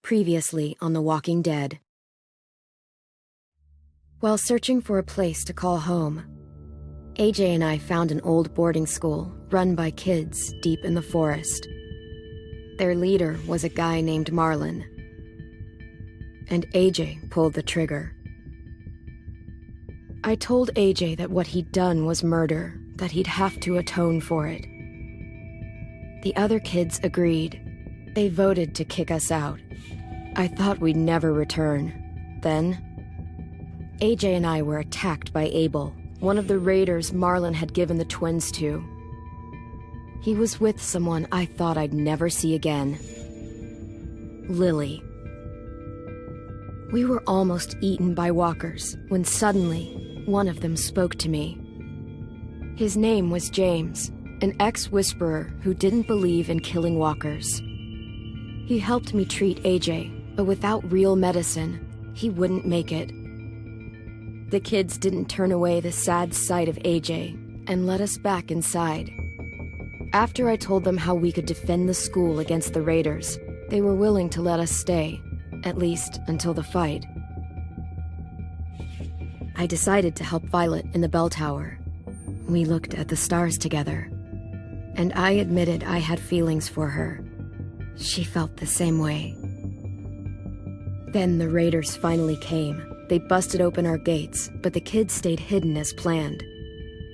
Previously on The Walking Dead. While searching for a place to call home, AJ and I found an old boarding school run by kids deep in the forest. Their leader was a guy named Marlon, and AJ pulled the trigger. I told AJ that what he'd done was murder, that he'd have to atone for it. The other kids agreed. They voted to kick us out. I thought we'd never return. Then, AJ and I were attacked by Abel, one of the raiders Marlon had given the twins to. He was with someone I thought I'd never see again. Lily. We were almost eaten by walkers when suddenly one of them spoke to me. His name was James, an ex-whisperer who didn't believe in killing walkers. He helped me treat AJ, but without real medicine, he wouldn't make it. The kids didn't turn away the sad sight of AJ and let us back inside. After I told them how we could defend the school against the raiders, they were willing to let us stay, at least until the fight. I decided to help Violet in the bell tower. We looked at the stars together, and I admitted I had feelings for her. She felt the same way. Then the raiders finally came. They busted open our gates, but the kids stayed hidden as planned.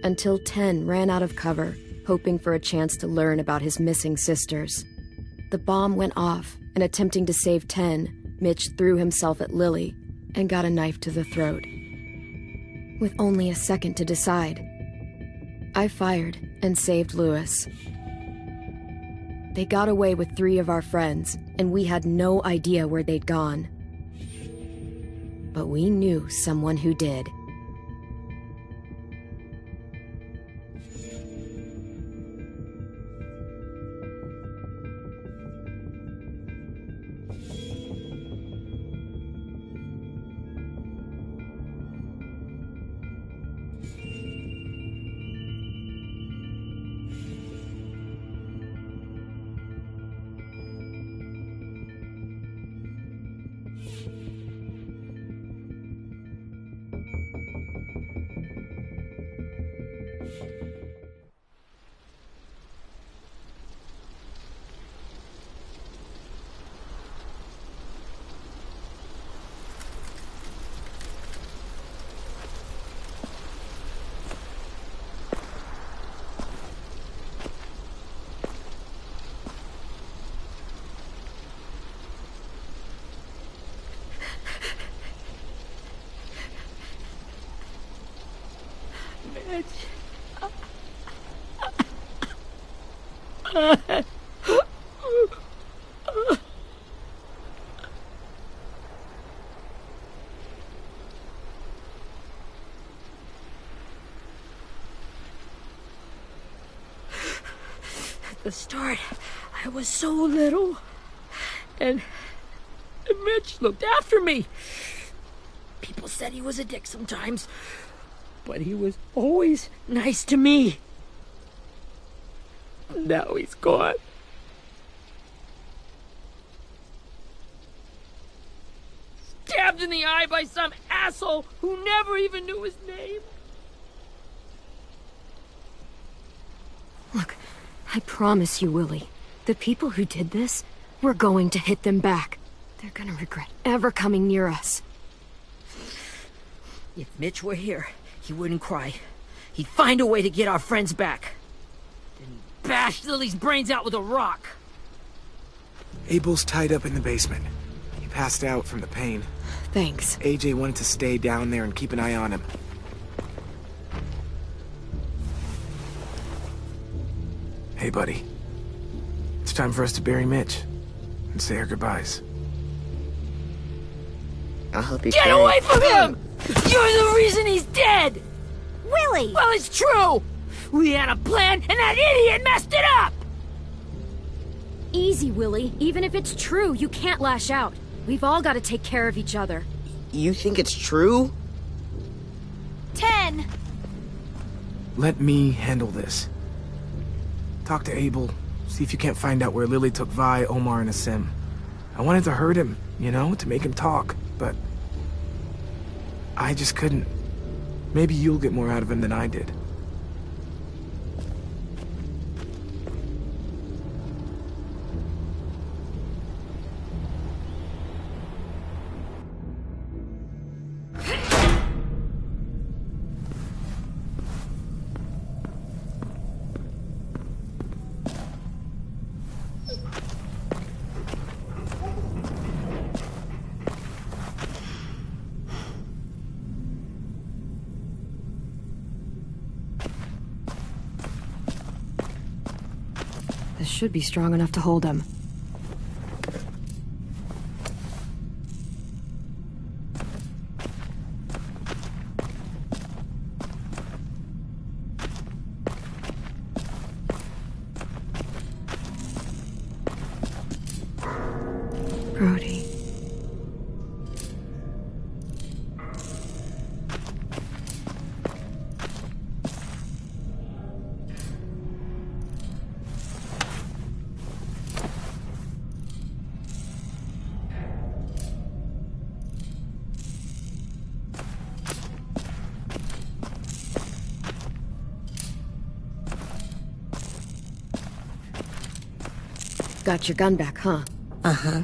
Until Ten ran out of cover, hoping for a chance to learn about his missing sisters. The bomb went off, and attempting to save Ten, Mitch threw himself at Lily and got a knife to the throat. With only a second to decide, I fired and saved Lewis. They got away with 3 of our friends, and we had no idea where they'd gone. But we knew someone who did. At the start, I was so little, and Mitch looked after me. People said he was a dick sometimes, but he was always nice to me. Now he's gone. Stabbed in the eye by some asshole who never even knew his name. Look, I promise you, Willie, the people who did this, we're going to hit them back. They're gonna regret ever coming near us. If Mitch were here, he wouldn't cry. He'd find a way to get our friends back. Then bash Lily's brains out with a rock. Abel's tied up in the basement. He passed out from the pain. Thanks. AJ wanted to stay down there and keep an eye on him. Hey, buddy. It's time for us to bury Mitch and say our goodbyes. I'll help you Get carry. away from him! You're the reason he's dead! Willie! Well, it's true! We had a plan, and that idiot messed it up! Easy, Willie. Even if it's true, you can't lash out. We've all got to take care of each other. You think it's true? 10! Let me handle this. Talk to Abel, see if you can't find out where Lily took Vi, Omar, and Asim. I wanted to hurt him, you know, to make him talk, but I just couldn't. Maybe you'll get more out of him than I did. This should be strong enough to hold him. Brody. Got your gun back, huh? Uh-huh.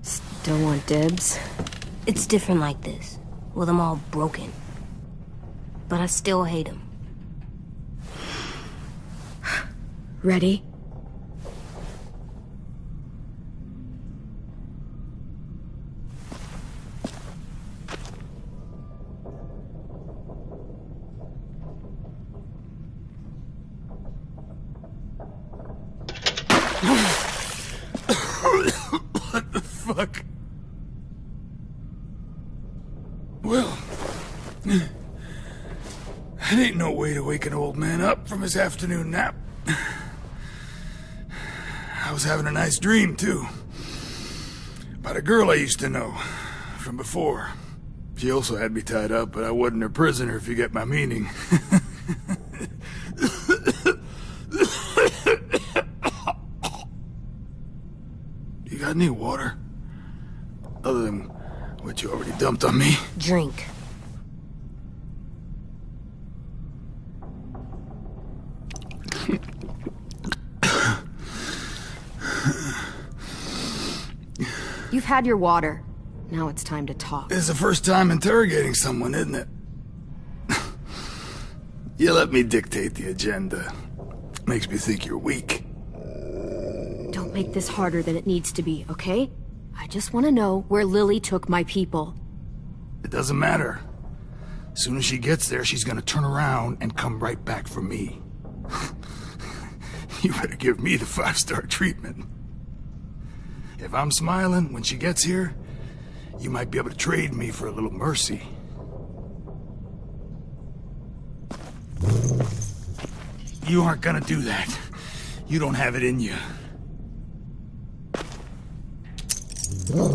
Still want dibs? It's different like this, with them all broken. But I still hate him. Ready? What the fuck? Well, that ain't no way to wake an old man up from his afternoon nap. I was having a nice dream, too. About a girl I used to know from before. She also had me tied up, but I wasn't her prisoner, if you get my meaning. You got any water? Other than what you already dumped on me? Drink. You've had your water. Now it's time to talk. It's the first time interrogating someone, isn't it? You let me dictate the agenda. Makes me think you're weak. Don't make this harder than it needs to be, okay? I just want to know where Lily took my people. It doesn't matter. As soon as she gets there, she's gonna turn around and come right back for me. You better give me the 5-star treatment. If I'm smiling when she gets here, you might be able to trade me for a little mercy. You aren't gonna do that. You don't have it in you. Call it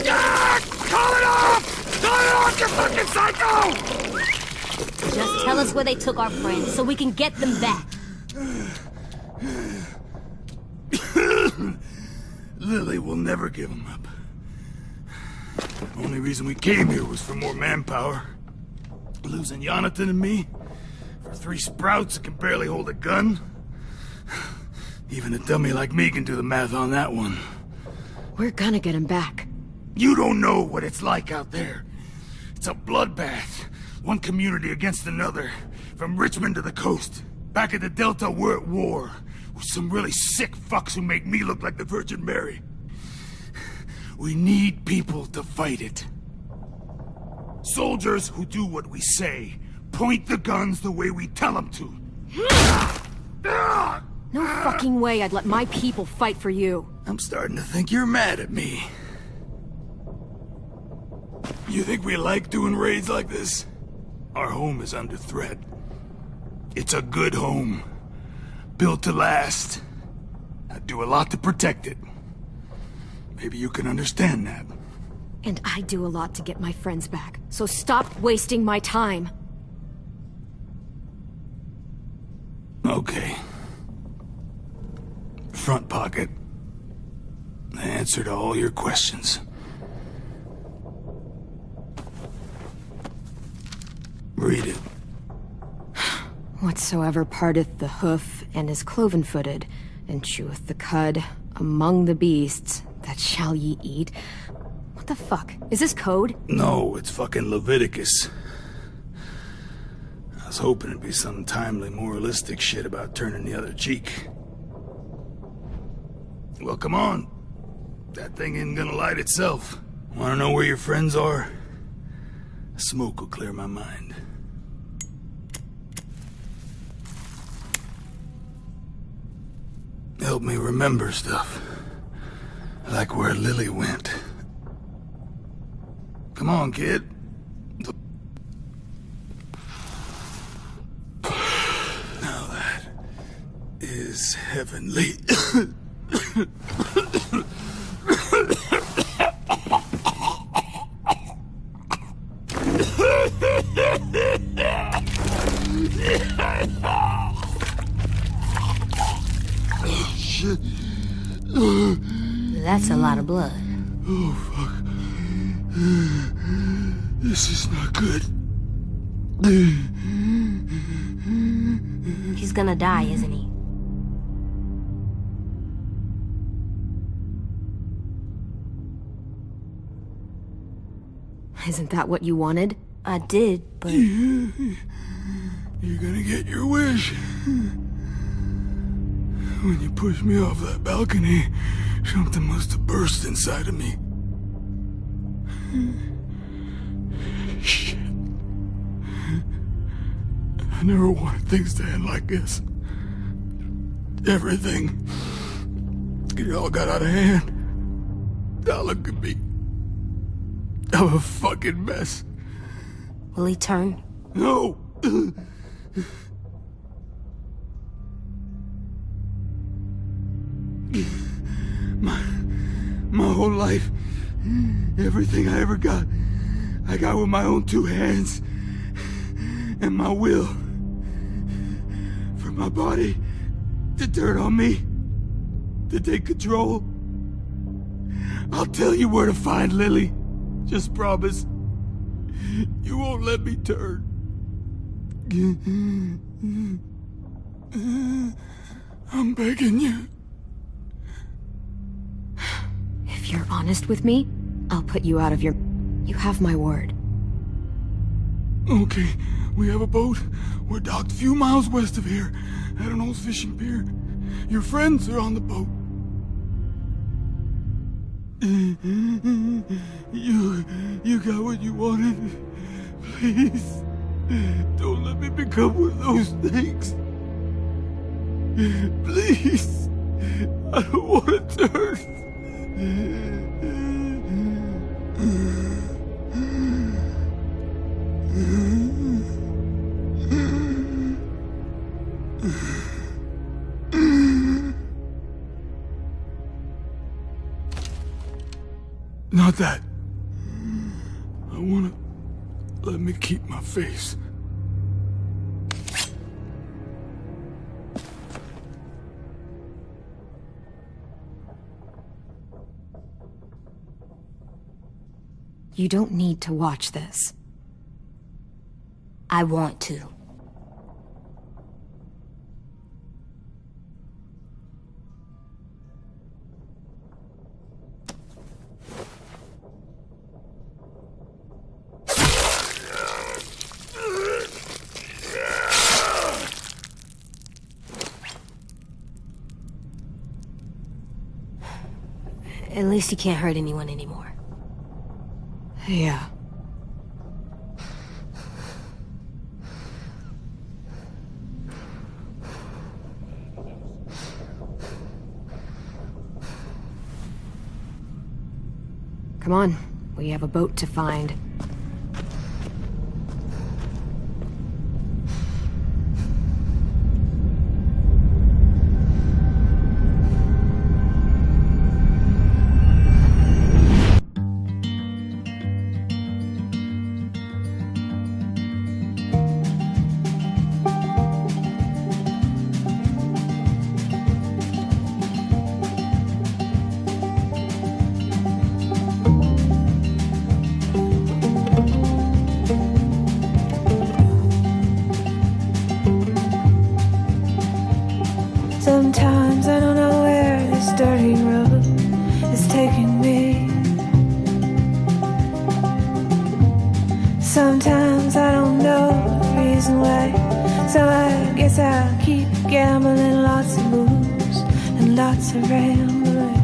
off! Call it off, you fucking psycho! Just tell us where they took our friends so we can get them back. Lily will never give them up. The only reason we came here was for more manpower. Losing Jonathan and me for 3 sprouts that can barely hold a gun. Even a dummy like me can do the math on that one. We're gonna get him back. You don't know what it's like out there. It's a bloodbath. One community against another. From Richmond to the coast. Back at the Delta, we're at war. With some really sick fucks who make me look like the Virgin Mary. We need people to fight it. Soldiers who do what we say. Point the guns the way we tell them to. No fucking way I'd let my people fight for you. I'm starting to think you're mad at me. You think we like doing raids like this? Our home is under threat. It's a good home. Built to last. I'd do a lot to protect it. Maybe you can understand that. And I do a lot to get my friends back, so stop wasting my time. Okay. Front pocket. The answer to all your questions. Read it. Whatsoever parteth the hoof and is cloven-footed, and cheweth the cud among the beasts, that shall ye eat. What the fuck? Is this code? No, it's fucking Leviticus. I was hoping it'd be some timely, moralistic shit about turning the other cheek. Well, come on. That thing ain't gonna light itself. Wanna know where your friends are? Smoke will clear my mind. Help me remember stuff. Like where Lily went. Come on, kid. Now that is heavenly. Shit. That's a lot of blood. Oh, fuck. This is not good. He's gonna die, isn't he? Isn't that what you wanted? I did, but... You're gonna get your wish. When you pushed me off that balcony, something must have burst inside of me. Shit. I never wanted things to end like this. Everything. It all got out of hand. Now look at me. I'm a fucking mess. Will he turn? No! My whole life, everything I ever got, I got with my own two hands and my will. For my body to turn on me, to take control. I'll tell you where to find Lily. Just promise. You won't let me turn. I'm begging you. If you're honest with me, I'll put you out of your... You have my word. Okay, we have a boat. We're docked a few miles west of here, at an old fishing pier. Your friends are on the boat. You got what you wanted. Please, don't let me become one of those things. Please, I don't want to turn. Not that. I wanna... Let me keep my face. You don't need to watch this. I want to. At least he can't hurt anyone anymore. Yeah. Come on, we have a boat to find. Sometimes I don't know where this dirty road is taking me. Sometimes I don't know the reason why, so I guess I'll keep gambling. Lots of moves and lots of rambling.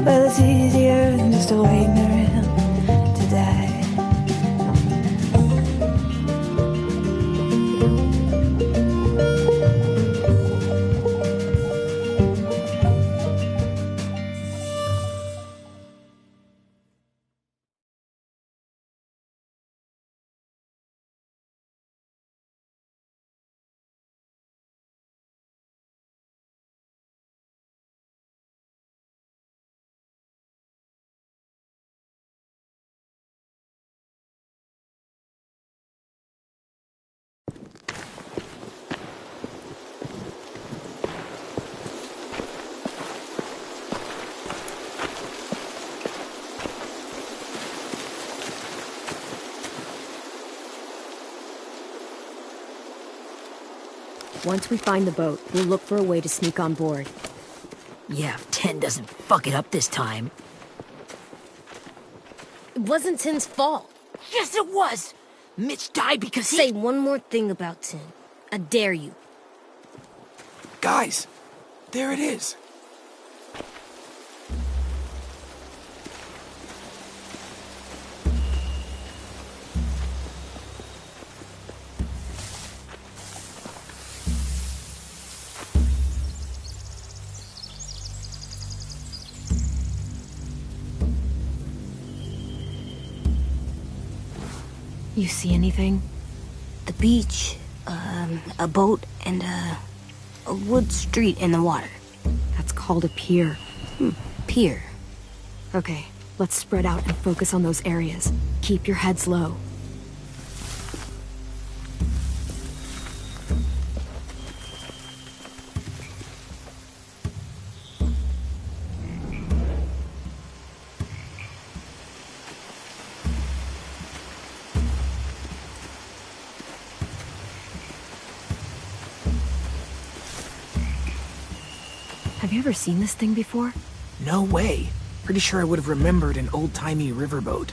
Well, it's easier than just waiting around to die. Once we find the boat, we'll look for a way to sneak on board. Yeah, if Ten doesn't fuck it up this time. It wasn't Tin's fault. Yes, it was! Mitch died because he... Say one more thing about Tin. I dare you. Guys, there it is. You see anything? The beach, a boat, and a wood street in the water. That's called a pier. Pier. Okay, let's spread out and focus on those areas. Keep your heads low. Have you ever seen this thing before? No way. Pretty sure I would have remembered an old-timey riverboat.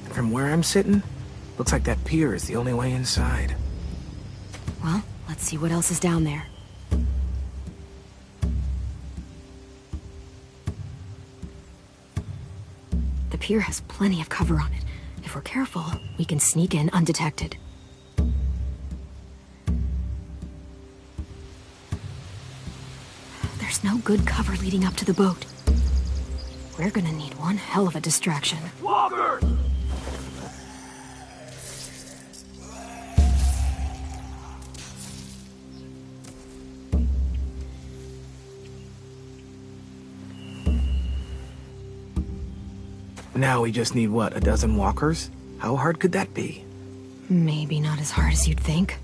And from where I'm sitting, looks like that pier is the only way inside. Well, let's see what else is down there. The pier has plenty of cover on it. If we're careful, we can sneak in undetected. There's no good cover leading up to the boat. We're gonna need one hell of a distraction. Walker! Now we just need, what, a dozen walkers? How hard could that be? Maybe not as hard as you'd think.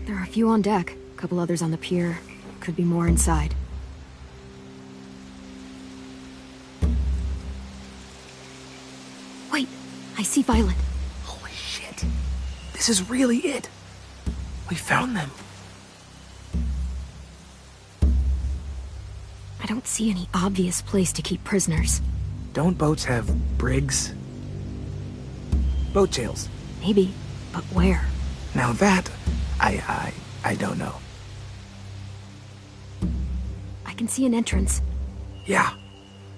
There are a few on deck, a couple others on the pier. Could be more inside. Wait, I see Violet. Holy shit. This is really it. We found them. I don't see any obvious place to keep prisoners. Don't boats have brigs? Boat jails. Maybe, but where? Now that, I don't know. I can see an entrance. Yeah,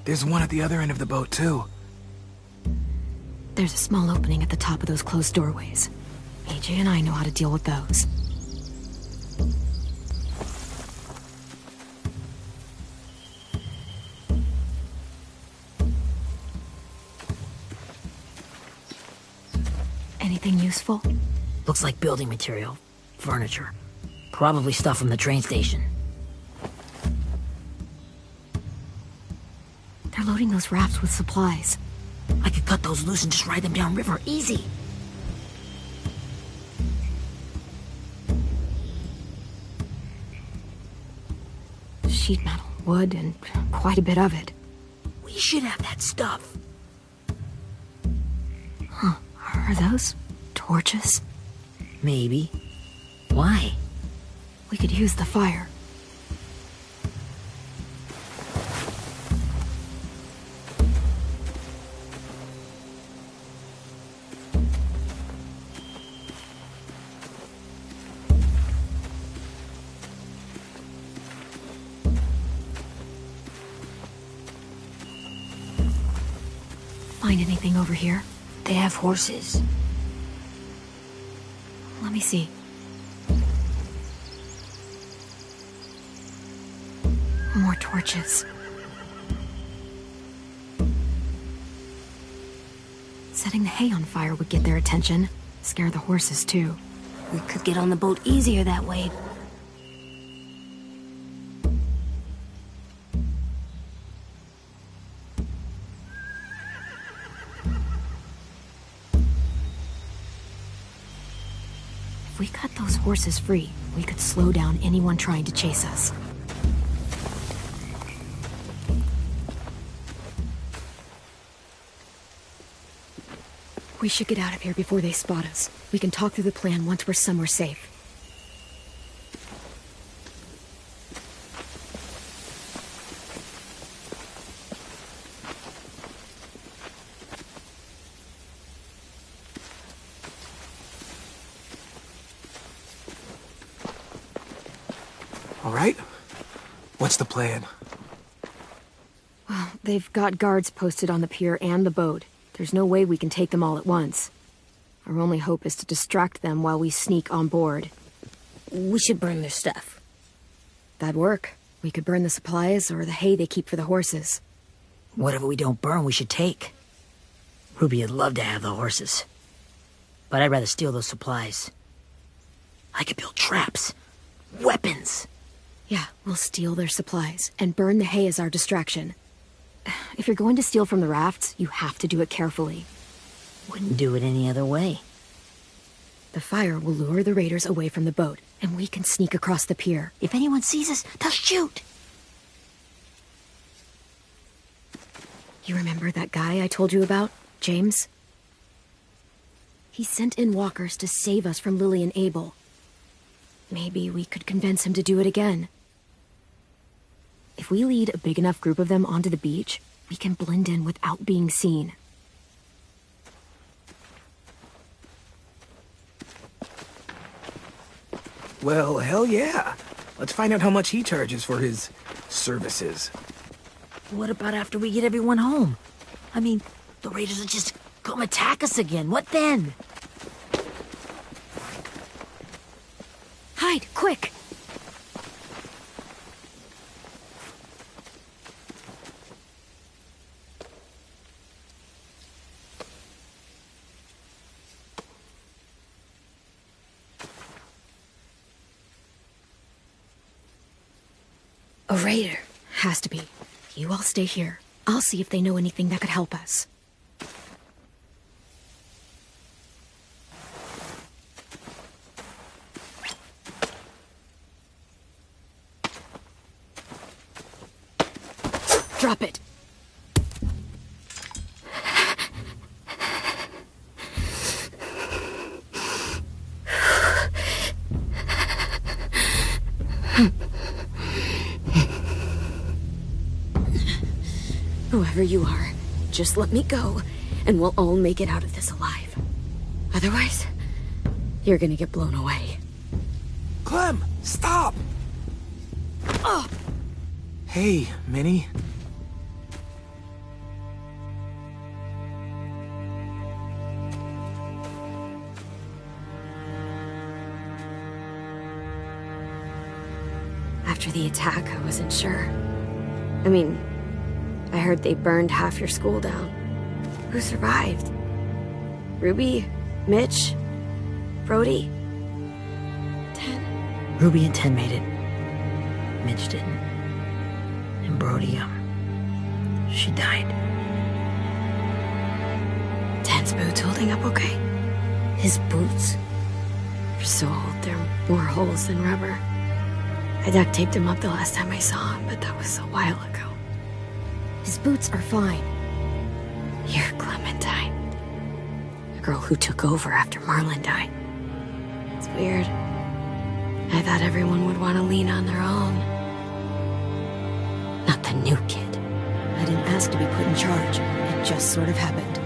there's one at the other end of the boat, too. There's a small opening at the top of those closed doorways. AJ and I know how to deal with those. Anything useful? Looks like building material. Furniture. Probably stuff from the train station. They're loading those rafts with supplies. I could cut those loose and just ride them downriver. Easy. Sheet metal, wood, and quite a bit of it. We should have that stuff. Are those torches? Maybe. Why? We could use the fire. Find anything over here? They have horses. Let me see. More torches. Setting the hay on fire would get their attention. Scare the horses, too. We could get on the boat easier that way. If we cut those horses free, we could slow down anyone trying to chase us. We should get out of here before they spot us. We can talk through the plan once we're somewhere safe. All right? What's the plan? Well, they've got guards posted on the pier and the boat. There's no way we can take them all at once. Our only hope is to distract them while we sneak on board. We should burn their stuff. That'd work. We could burn the supplies or the hay they keep for the horses. Whatever we don't burn, we should take. Ruby would love to have the horses. But I'd rather steal those supplies. I could build traps. Weapons. Yeah, we'll steal their supplies and burn the hay as our distraction. If you're going to steal from the rafts, you have to do it carefully. Wouldn't do it any other way. The fire will lure the raiders away from the boat, and we can sneak across the pier. If anyone sees us, they'll shoot. You remember that guy I told you about, James? He sent in walkers to save us from Lily and Abel. Maybe we could convince him to do it again. If we lead a big enough group of them onto the beach, we can blend in without being seen. Well, hell yeah. Let's find out how much he charges for his services. What about after we get everyone home? I mean, the raiders will just come attack us again. What then? Hide, quick! A raider. Has to be. You all stay here. I'll see if they know anything that could help us. Drop it. Whoever you are, just let me go, and we'll all make it out of this alive. Otherwise, you're gonna get blown away. Clem, stop! Oh! Hey, Minnie. After the attack, I wasn't sure. I mean, I heard they burned half your school down. Who survived? Ruby? Mitch? Brody? Ten? Ruby and Ten made it. Mitch didn't. And Brody, she died. Ten's boots holding up okay? His boots. They're so old, there are more holes than rubber. I duct taped him up the last time I saw him, but that was a while ago. His boots are fine. You're Clementine. The girl who took over after Marlon died. It's weird. I thought everyone would want to lean on their own. Not the new kid. I didn't ask to be put in charge. It just sort of happened.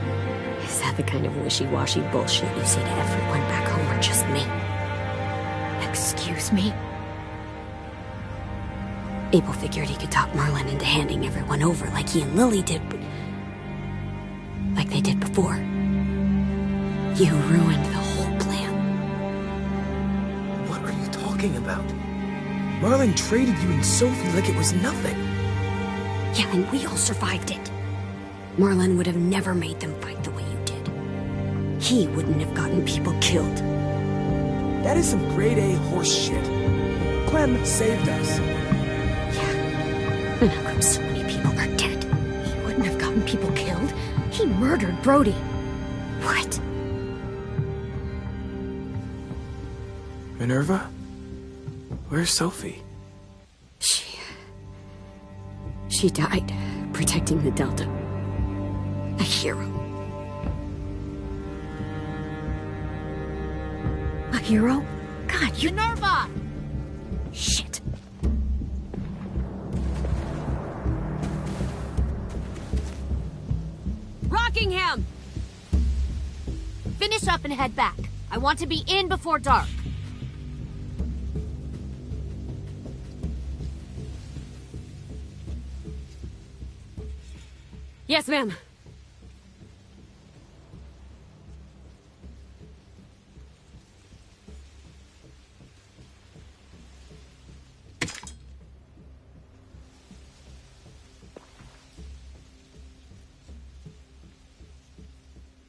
Is that the kind of wishy-washy bullshit you say to everyone back home, or just me? Excuse me? Abel figured he could talk Marlon into handing everyone over like he and Lily did, but... like they did before. You ruined the whole plan. What are you talking about? Marlon traded you and Sophie like it was nothing. Yeah, and we all survived it. Marlon would have never made them fight the way you did. He wouldn't have gotten people killed. That is some grade A horse shit. Clem saved us. Yeah. And how come so many people are dead? He wouldn't have gotten people killed. He murdered Brody. What? Minerva? Where's Sophie? She died protecting the Delta. A hero. A hero? God, you... Minerva! Shit. Rockingham! Finish up and head back. I want to be in before dark. Yes, ma'am.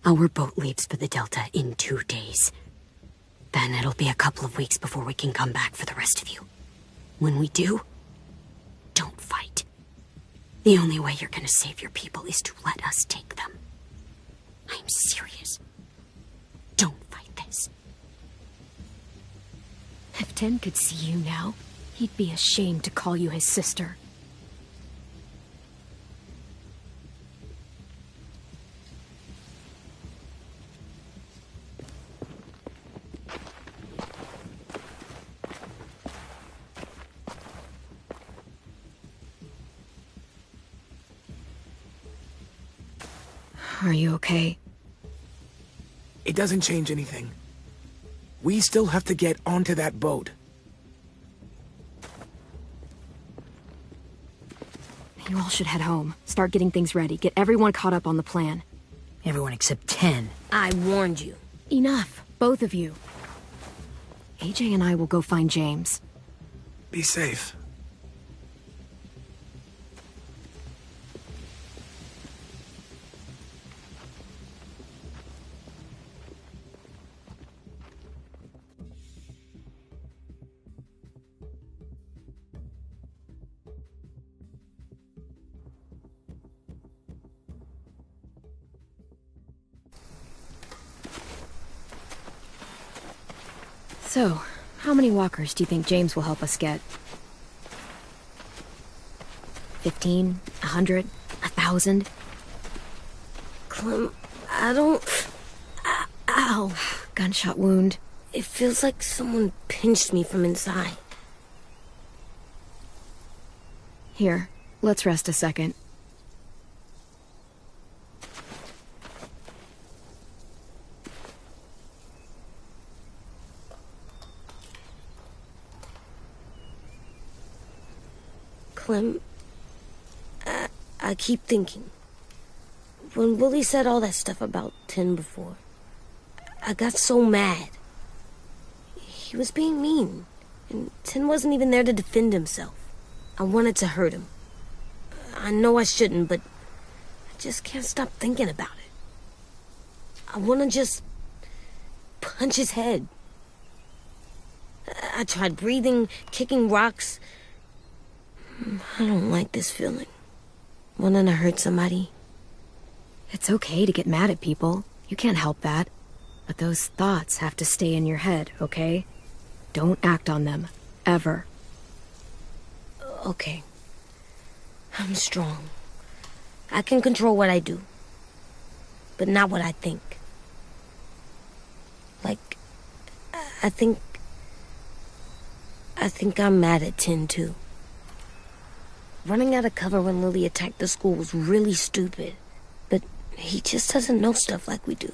Our boat leaves for the Delta in 2 days. Then it'll be a couple of weeks before we can come back for the rest of you. When we do, don't fight. The only way you're gonna save your people is to let us take them. I'm serious. Don't fight this. If Ten could see you now, he'd be ashamed to call you his sister. Are you okay? It doesn't change anything. We still have to get onto that boat. You all should head home. Start getting things ready. Get everyone caught up on the plan. Everyone except 10. I warned you. Enough, both of you. AJ and I will go find James. Be safe. So, how many walkers do you think James will help us get? 15? 100? 1,000? Clem, I don't... Ow. Gunshot wound. It feels like someone pinched me from inside. Here, let's rest a second. Clem, I keep thinking. When Willie said all that stuff about 10 before, I got so mad. He was being mean, and 10 wasn't even there to defend himself. I wanted to hurt him. I know I shouldn't, but I just can't stop thinking about it. I want to just punch his head. I tried breathing, kicking rocks. I don't like this feeling. Wanting to hurt somebody. It's okay to get mad at people. You can't help that. But those thoughts have to stay in your head, okay? Don't act on them. Ever. Okay. I'm strong. I can control what I do. But not what I think. I think I'm mad at Tin, too. Running out of cover when Lily attacked the school was really stupid. But he just doesn't know stuff like we do.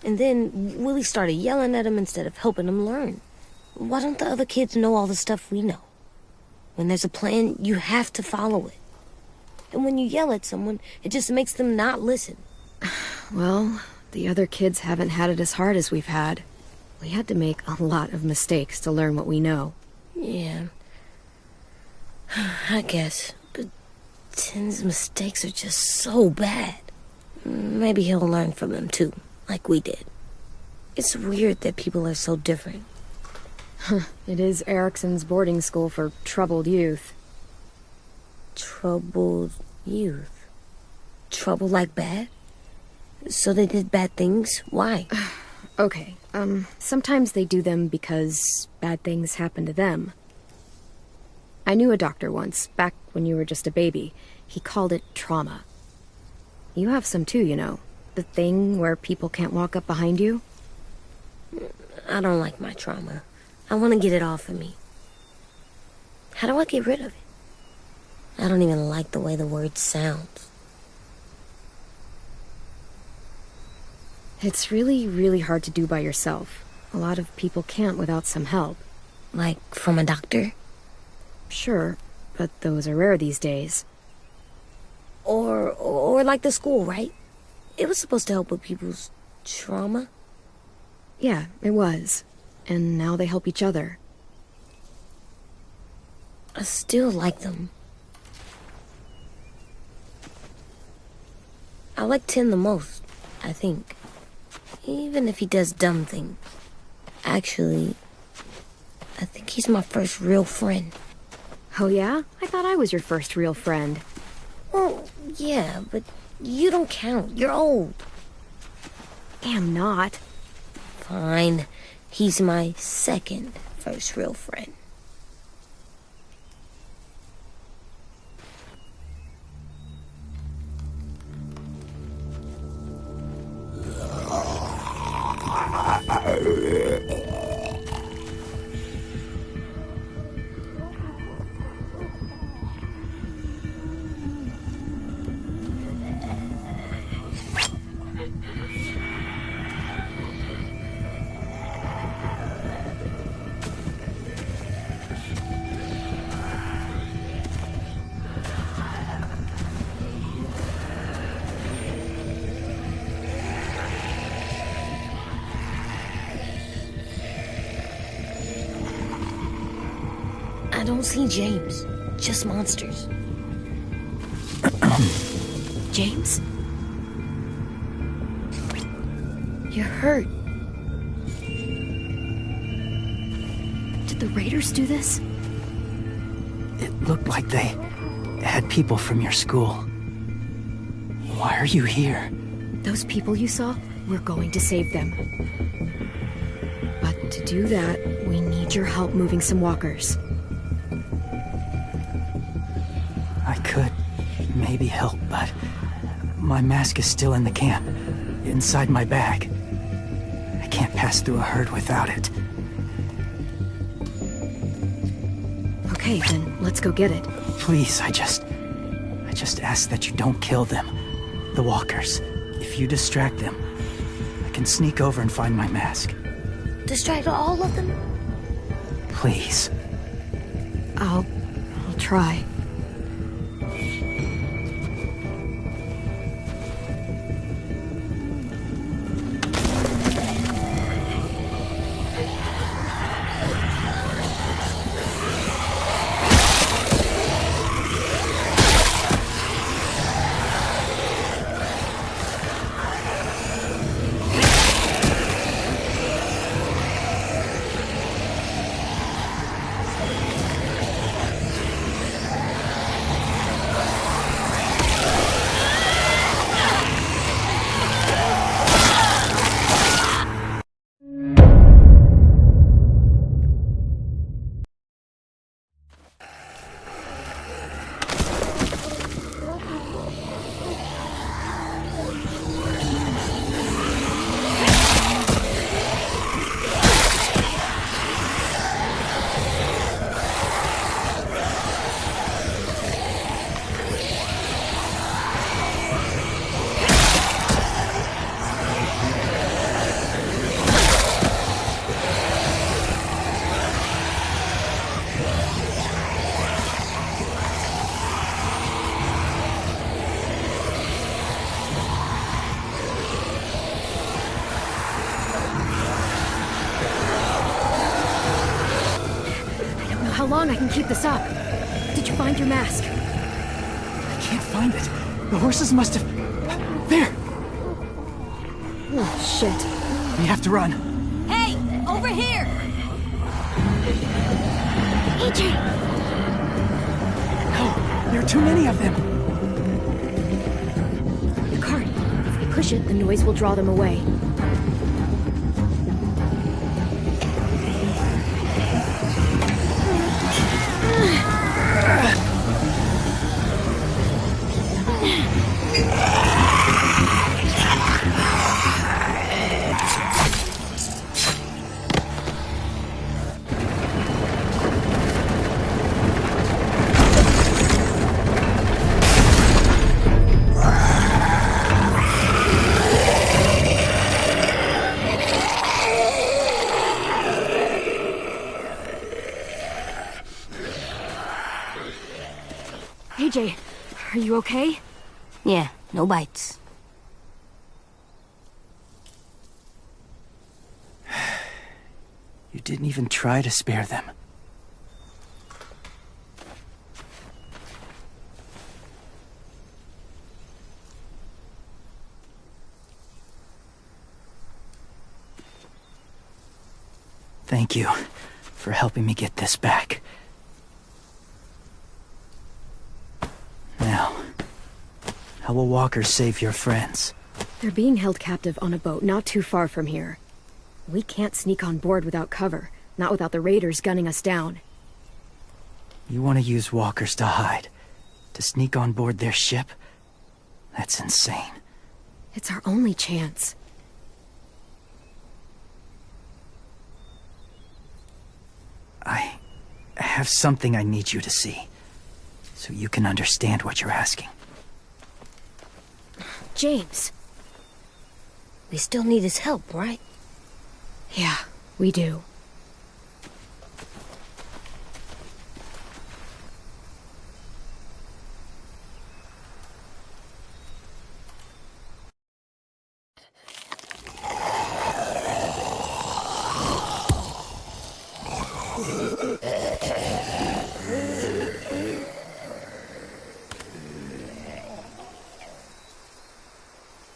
And then Willie started yelling at him instead of helping him learn. Why don't the other kids know all the stuff we know? When there's a plan, you have to follow it. And when you yell at someone, it just makes them not listen. Well, the other kids haven't had it as hard as we've had. We had to make a lot of mistakes to learn what we know. Yeah. I guess. But Tin's mistakes are just so bad. Maybe he'll learn from them too, like we did. It's weird that people are so different. It is Erickson's boarding school for troubled youth. Troubled youth? Trouble like bad? So they did bad things? Why? Okay, sometimes they do them because bad things happen to them. I knew a doctor once, back when you were just a baby. He called it trauma. You have some too, you know. The thing where people can't walk up behind you. I don't like my trauma. I want to get it off of me. How do I get rid of it? I don't even like the way the word sounds. It's really, really hard to do by yourself. A lot of people can't without some help. Like from a doctor? Sure, but those are rare these days. Or like the school, right? It was supposed to help with people's trauma. Yeah, it was. And now they help each other. I still like them. I like Tin the most, I think. Even if he does dumb things. Actually, I think he's my first real friend. Oh yeah? I thought I was your first real friend. Well, yeah, but you don't count. You're old. Am not. Fine. He's my second first real friend. I don't see James, just monsters. James? You're hurt. Did the raiders do this? It looked like they had people from your school. Why are you here? Those people you saw, we're going to save them. But to do that, we need your help moving some walkers. I could maybe help, but my mask is still in the camp, inside my bag. I can't pass through a herd without it. Okay, then let's go get it. Please, I just ask that you don't kill them. The walkers. If you distract them, I can sneak over and find my mask. Distract all of them? Please. I'll try. long I can keep this up. Did you find your mask? I can't find it. The horses must have... There! Oh, shit. We have to run. Hey, over here! AJ! No, there are too many of them. The cart. If we push it, the noise will draw them away. AJ, are you okay? Yeah, no bites. You didn't even try to spare them. Thank you for helping me get this back. Now, how will Walker save your friends? They're being held captive on a boat not too far from here. We can't sneak on board without cover, not without the raiders gunning us down. You want to use walkers to hide? To sneak on board their ship? That's insane. It's our only chance. I have something I need you to see, so you can understand what you're asking. James. We still need his help, right? Yeah, we do.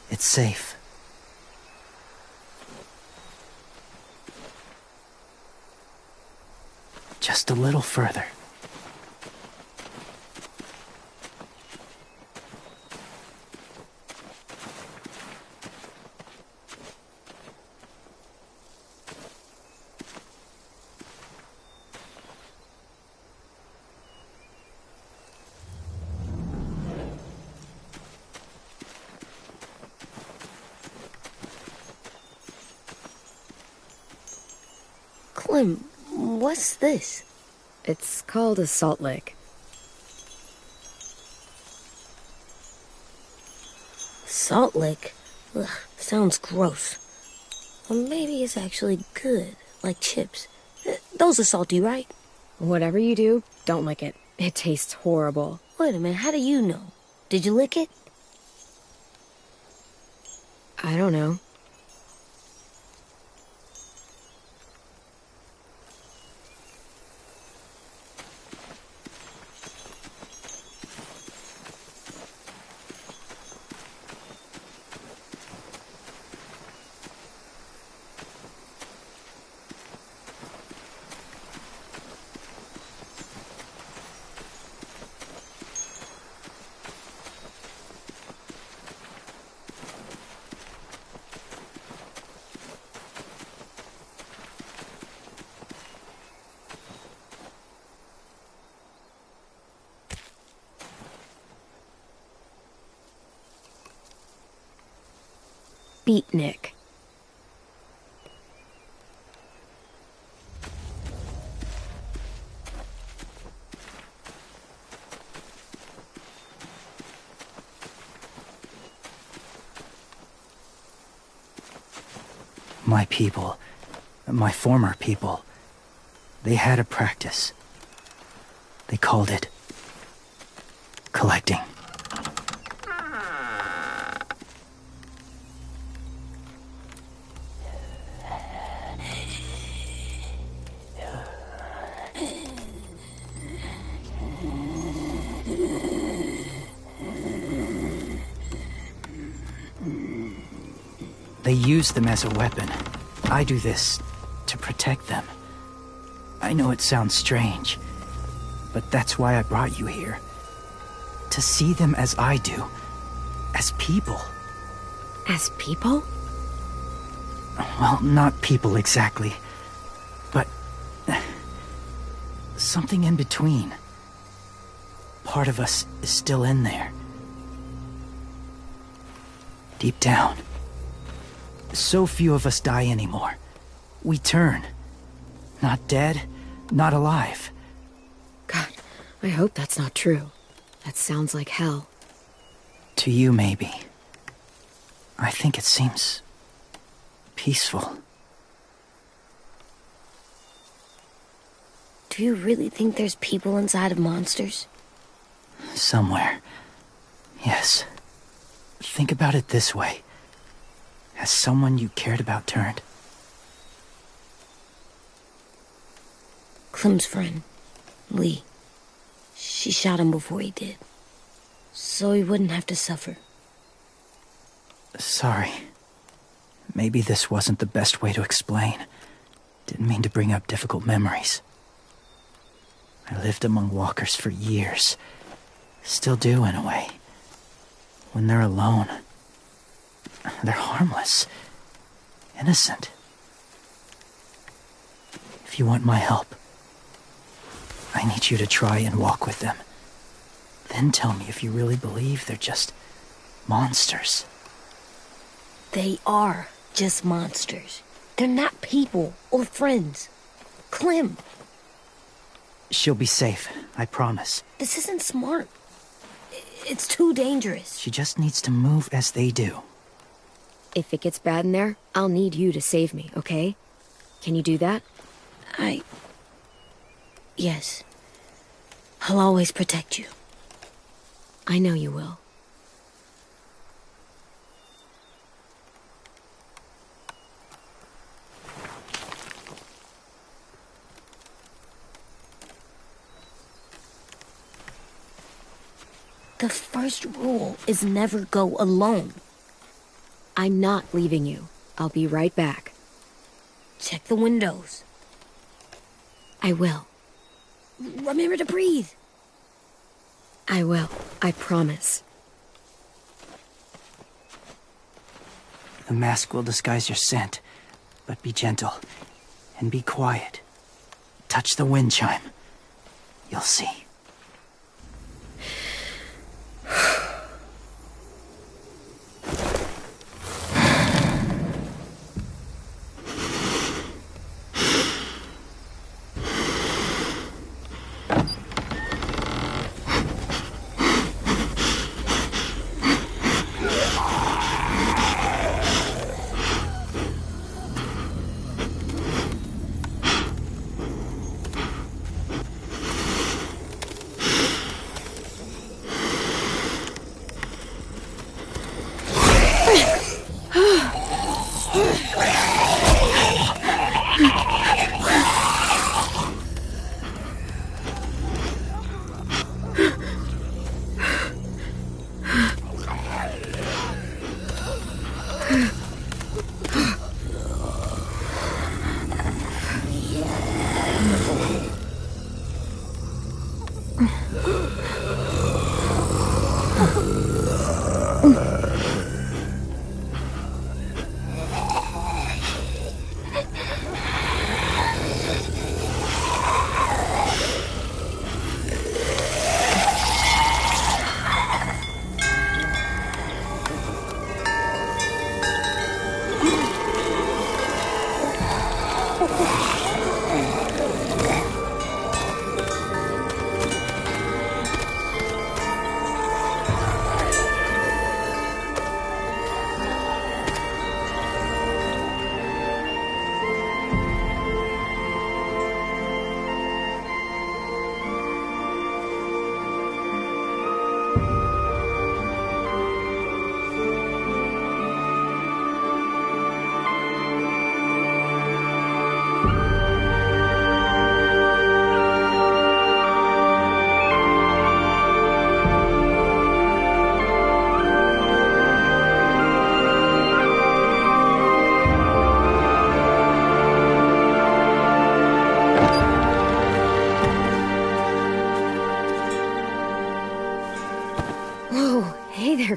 It's safe. Just a little further. Clem, what's this? It's called a salt lick. Salt lick? Ugh, sounds gross. Or maybe it's actually good, like chips. Those are salty, right? Whatever you do, don't lick it. It tastes horrible. Wait a minute, how do you know? Did you lick it? I don't know. Beatnik. My people, my former people, they had a practice. They called it collecting. They use them as a weapon. I do this to protect them. I know it sounds strange, but that's why I brought you here. To see them as I do. As people. As people? Well, not people exactly, but something in between. Part of us is still in there. Deep down. So few of us die anymore. We turn. Not dead, not alive. God, I hope that's not true. That sounds like hell. To you, maybe. I think it seems peaceful. Do you really think there's people inside of monsters? Somewhere. Yes. Think about it this way. Has someone you cared about turned? Clem's friend, Lee. She shot him before he did. So he wouldn't have to suffer. Sorry. Maybe this wasn't the best way to explain. Didn't mean to bring up difficult memories. I lived among walkers for years. Still do, in a way. When they're alone, they're harmless. Innocent. If you want my help, I need you to try and walk with them. Then tell me if you really believe they're just monsters. They are just monsters. They're not people or friends. Clem, She'll be safe, I promise. this isn't smart. It's too dangerous. She just needs to move as they do. If it gets bad in there, I'll need you to save me, okay? Can you do that? Yes. I'll always protect you. I know you will. The first rule is never go alone. I'm not leaving you. I'll be right back. Check the windows. I will. Remember to breathe. I will. I promise. The mask will disguise your scent, but be gentle and be quiet. Touch the wind chime. You'll see.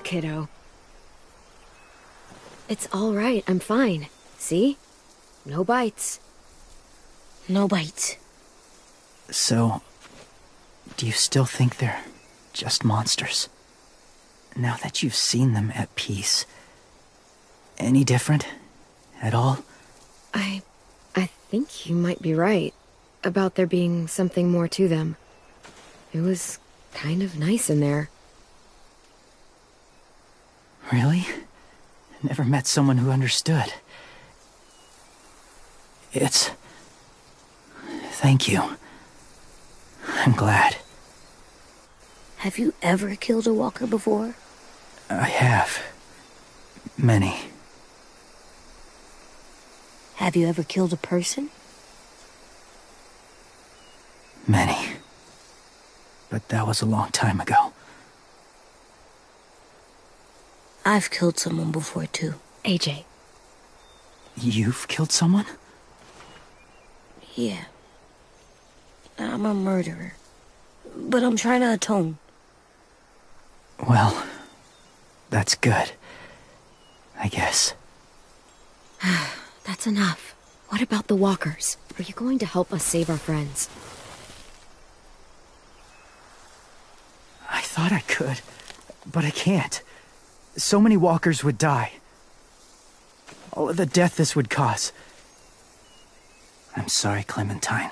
kiddo. It's all right. I'm fine. See? No bites. No bites. So, do you still think they're just monsters? Now that you've seen them at peace, any different at all? I think you might be right about there being something more to them. It was kind of nice in there. Really? Never met someone who understood. Thank you. I'm glad. Have you ever killed a walker before? I have. Many. Have you ever killed a person? Many. But that was a long time ago. I've killed someone before, too. AJ. You've killed someone? Yeah. I'm a murderer. But I'm trying to atone. Well, that's good. I guess. That's enough. What about the walkers? Are you going to help us save our friends? I thought I could, but I can't. So many walkers would die. All of the death this would cause. I'm sorry, Clementine,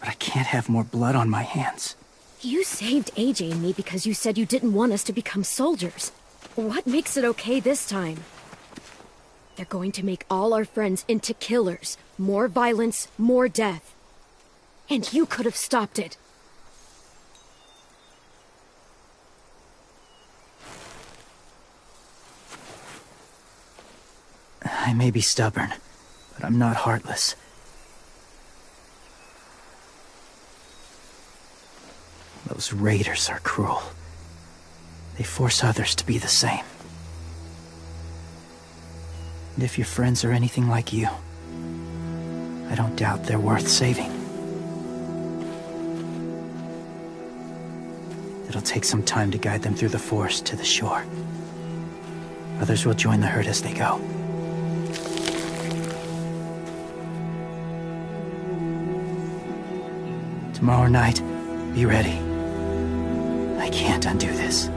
but I can't have more blood on my hands. You saved AJ and me because you said you didn't want us to become soldiers. What makes it okay this time? They're going to make all our friends into killers. More violence, more death. And you could have stopped it. I may be stubborn, but I'm not heartless. Those raiders are cruel. They force others to be the same. And if your friends are anything like you, I don't doubt they're worth saving. It'll take some time to guide them through the forest to the shore. Others will join the herd as they go. Tomorrow night, be ready. I can't undo this.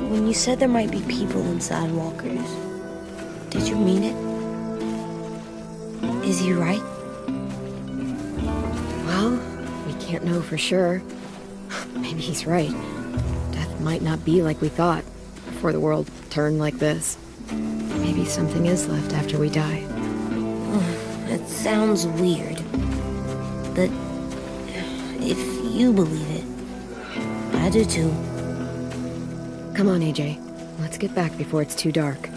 When you said there might be people inside walkers, did you mean it? Is he right? Well, we can't know for sure. Maybe he's right. Death might not be like we thought before the world turned like this. Maybe something is left after we die. It sounds weird. But if you believe it, I do too. Come on, AJ. Let's get back before it's too dark.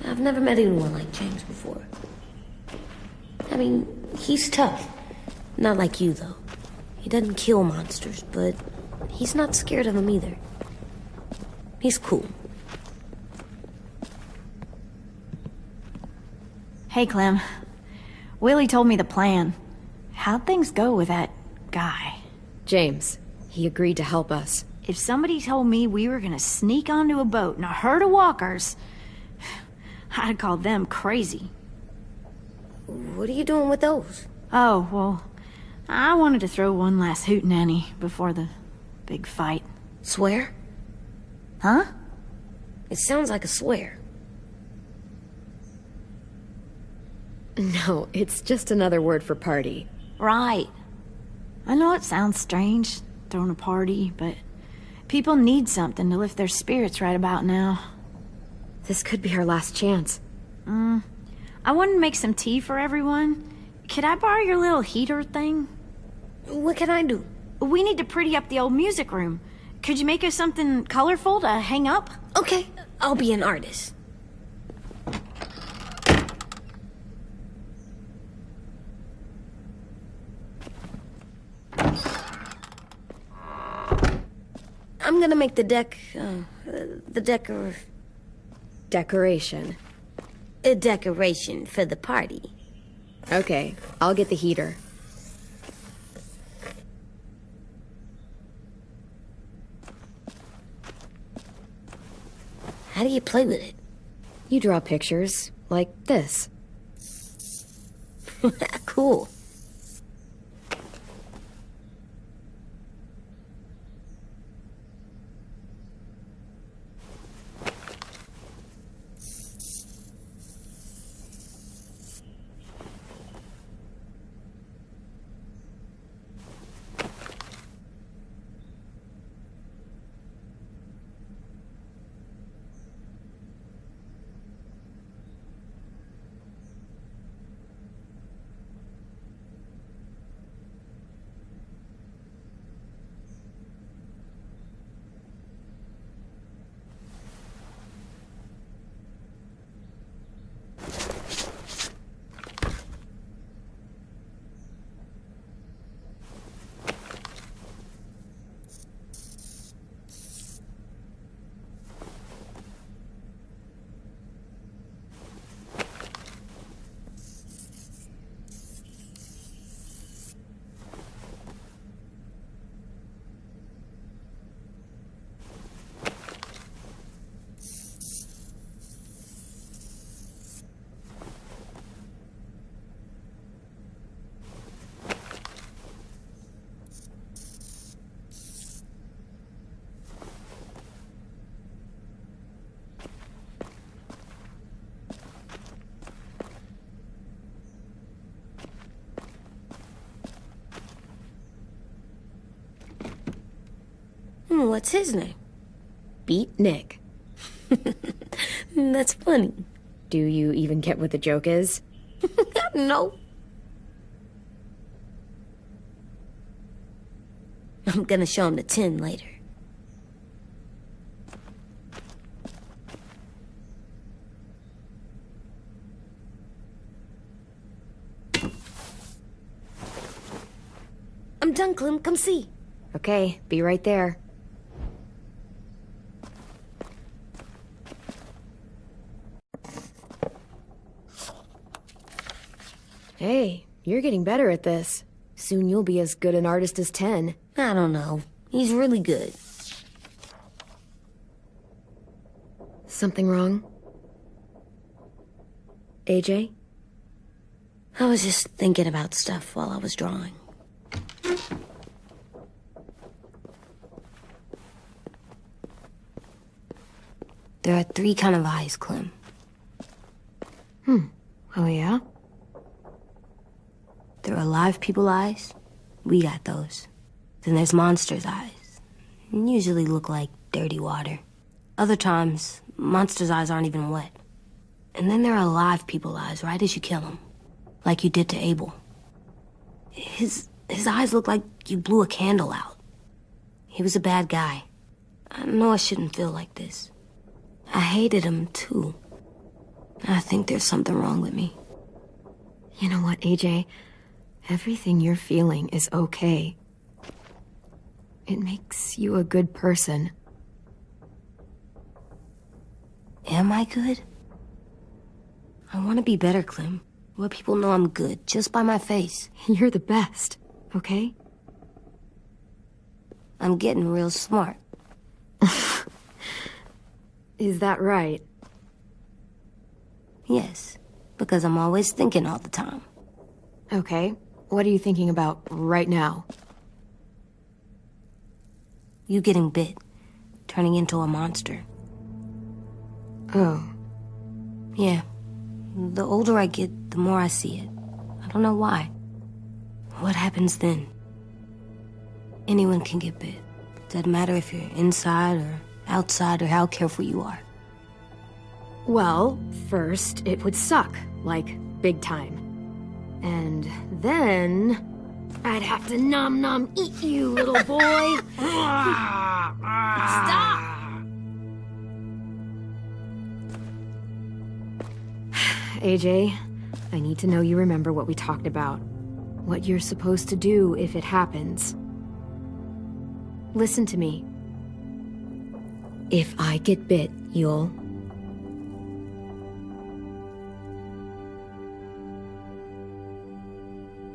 I've never met anyone like James before. I mean, he's tough. Not like you, though. He doesn't kill monsters, but he's not scared of them either. He's cool. Hey, Clem. Willie told me the plan. How'd things go with that guy? James. He agreed to help us. If somebody told me we were gonna sneak onto a boat in a herd of walkers, I'd call them crazy. What are you doing with those? Oh, well, I wanted to throw one last hootenanny before the big fight. Swear? Huh? It sounds like a swear. No, it's just another word for party. Right. I know it sounds strange, throwing a party, but people need something to lift their spirits right about now. This could be our last chance. I wanted to make some tea for everyone. Could I borrow your little heater thing? What can I do? We need to pretty up the old music room. Could you make us something colorful to hang up? Okay, I'll be an artist. I'm gonna make the Decoration. a decoration for the party. Okay, I'll get the heater. How do you play with it? You draw pictures, like this. Cool. What's his name? Beat Nick. That's funny. Do you even get what the joke is? No. I'm gonna show him the tin later. I'm done, Clem. Come see. Okay, be right there. Hey, you're getting better at this. Soon you'll be as good an artist as 10. I don't know. He's really good. Something wrong? AJ? I was just thinking about stuff while I was drawing. There are 3 kinds of eyes, Clem. Oh yeah? There are alive people eyes. We got those. Then there's monsters' eyes. Usually look like dirty water. Other times, monsters' eyes aren't even wet. And then there are alive people eyes right as you kill them. Like you did to Abel. His eyes look like you blew a candle out. He was a bad guy. I know I shouldn't feel like this. I hated him, too. I think there's something wrong with me. You know what, AJ? Everything you're feeling is okay. It makes you a good person. Am I good? I want to be better, Clem. Let people know I'm good, just by my face. You're the best, okay? I'm getting real smart. Is that right? Yes, because I'm always thinking all the time. Okay, what are you thinking about right now? You getting bit, turning into a monster. Oh. Yeah, the older I get, the more I see it. I don't know why. What happens then? Anyone can get bit. Doesn't matter if you're inside or outside or how careful you are. Well, first, it would suck. Like, big time. And then... I'd have to nom eat you, little boy. Stop! AJ, I need to know you remember what we talked about. What you're supposed to do if it happens. Listen to me. If I get bit, you'll...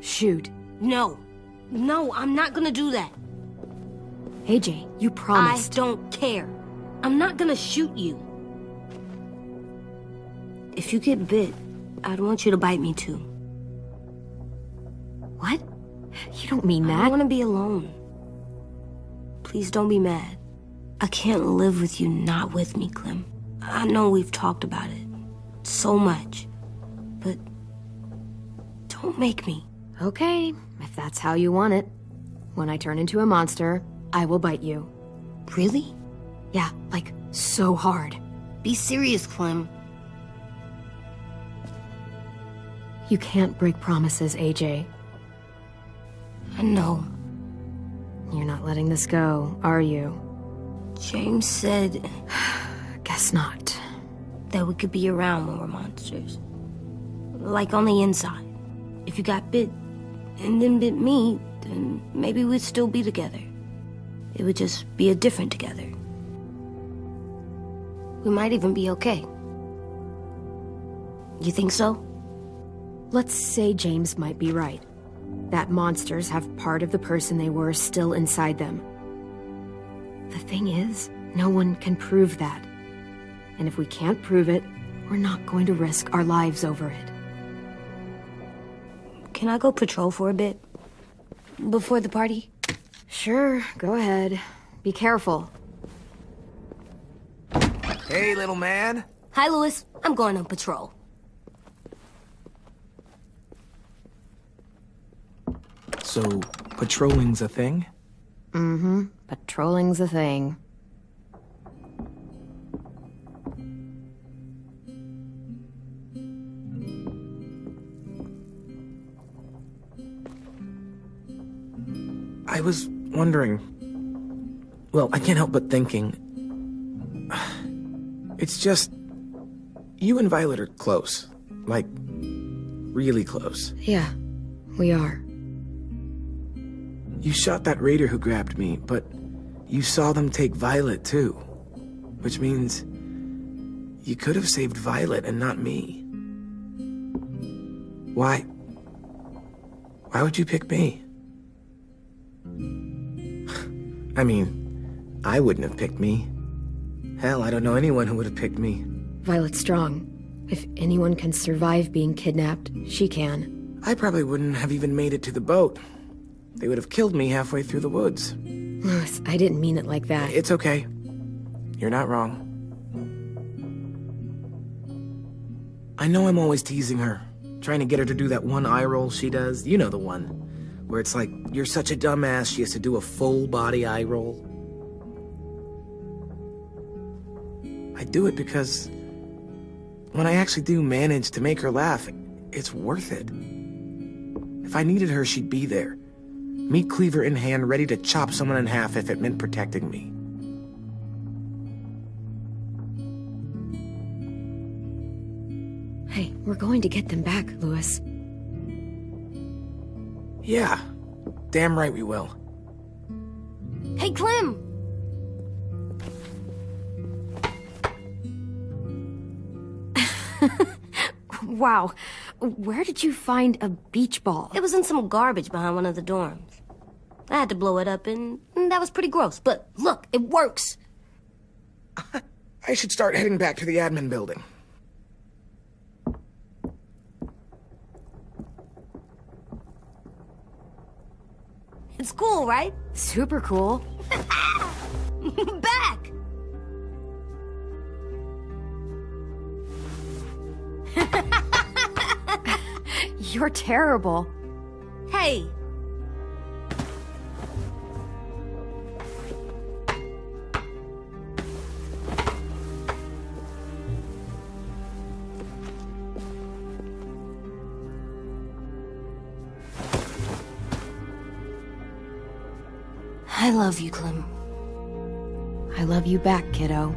shoot. No. No, I'm not gonna do that. AJ, you promised. I don't care. I'm not gonna shoot you. If you get bit, I'd want you to bite me too. What? You don't mean that. I don't want to be alone. Please don't be mad. I can't live with you not with me, Clem. I know we've talked about it so much, but don't make me. Okay, if that's how you want it. When I turn into a monster, I will bite you. Really? Yeah, like, so hard. Be serious, Clem. You can't break promises, AJ. I know. You're not letting this go, are you? James said... Guess not. That we could be around when we're monsters. Like on the inside. If you got bit and then bit me, then maybe we'd still be together. It would just be a different together. We might even be okay. You think so? Let's say James might be right. That monsters have part of the person they were still inside them. The thing is, no one can prove that. And if we can't prove it, we're not going to risk our lives over it. Can I go patrol for a bit? Before the party? Sure, go ahead. Be careful. Hey, little man. Hi, Louis. I'm going on patrol. So, patrolling's a thing? Mm-hmm. Patrolling's a thing. I was wondering... Well, I can't help but thinking... It's just... You and Violet are close. Like, really close. Yeah, we are. You shot that raider who grabbed me, but you saw them take Violet too. Which means you could have saved Violet and not me. Why? Why would you pick me? I mean, I wouldn't have picked me. Hell, I don't know anyone who would have picked me. Violet Strong. If anyone can survive being kidnapped, she can. I probably wouldn't have even made it to the boat. They would have killed me halfway through the woods. Louis, I didn't mean it like that. It's okay. You're not wrong. I know I'm always teasing her, trying to get her to do that one eye roll she does. You know the one, where it's like, you're such a dumbass, she has to do a full body eye roll. I do it because when I actually do manage to make her laugh, it's worth it. If I needed her, she'd be there. Meat cleaver in hand, ready to chop someone in half if it meant protecting me. Hey, we're going to get them back, Louis. Yeah, damn right we will. Hey, Clem! Wow, where did you find a beach ball? It was in some garbage behind one of the dorms. I had to blow it up, and that was pretty gross. But look, it works. I should start heading back to the admin building. It's cool, right? Super cool. Back! You're terrible. Hey! I love you, Clem. I love you back, kiddo.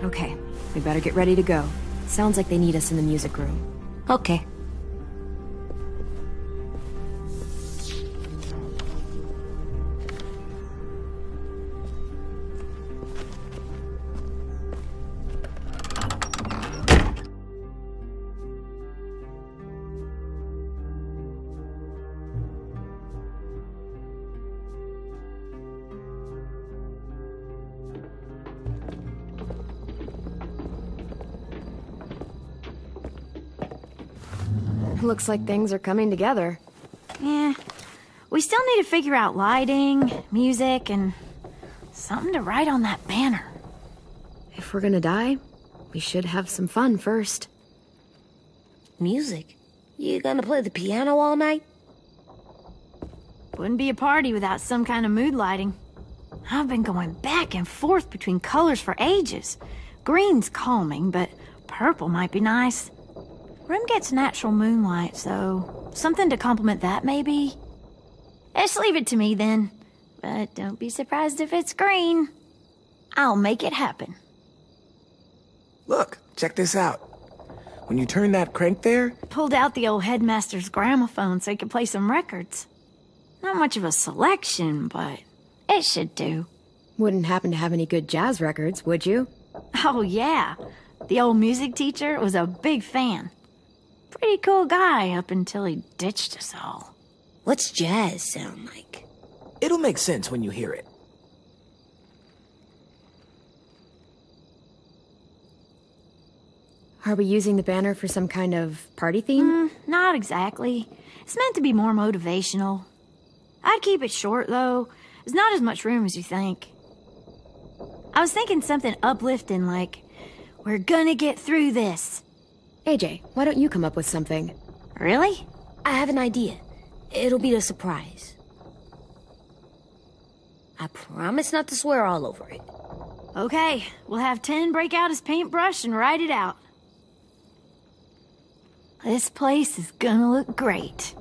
Okay, we better get ready to go. Sounds like they need us in the music room. Okay. Looks like things are coming together. Yeah. We still need to figure out lighting, music, and something to write on that banner. If we're gonna die, we should have some fun first. Music? You gonna play the piano all night? Wouldn't be a party without some kind of mood lighting. I've been going back and forth between colors for ages. Green's calming, but purple might be nice. Room gets natural moonlight, so something to complement that, maybe? Just leave it to me, then. But don't be surprised if it's green. I'll make it happen. Look, check this out. When you turn that crank there... Pulled out the old headmaster's gramophone so he could play some records. Not much of a selection, but it should do. Wouldn't happen to have any good jazz records, would you? Oh, yeah. The old music teacher was a big fan. Pretty cool guy up until he ditched us all. What's jazz sound like? It'll make sense when you hear it. Are we using the banner for some kind of party theme? Not exactly. It's meant to be more motivational. I'd keep it short, though. There's not as much room as you think. I was thinking something uplifting like, "We're gonna get through this." AJ, why don't you come up with something? Really? I have an idea. It'll be a surprise. I promise not to swear all over it. Okay, we'll have 10 break out his paintbrush and write it out. This place is gonna look great.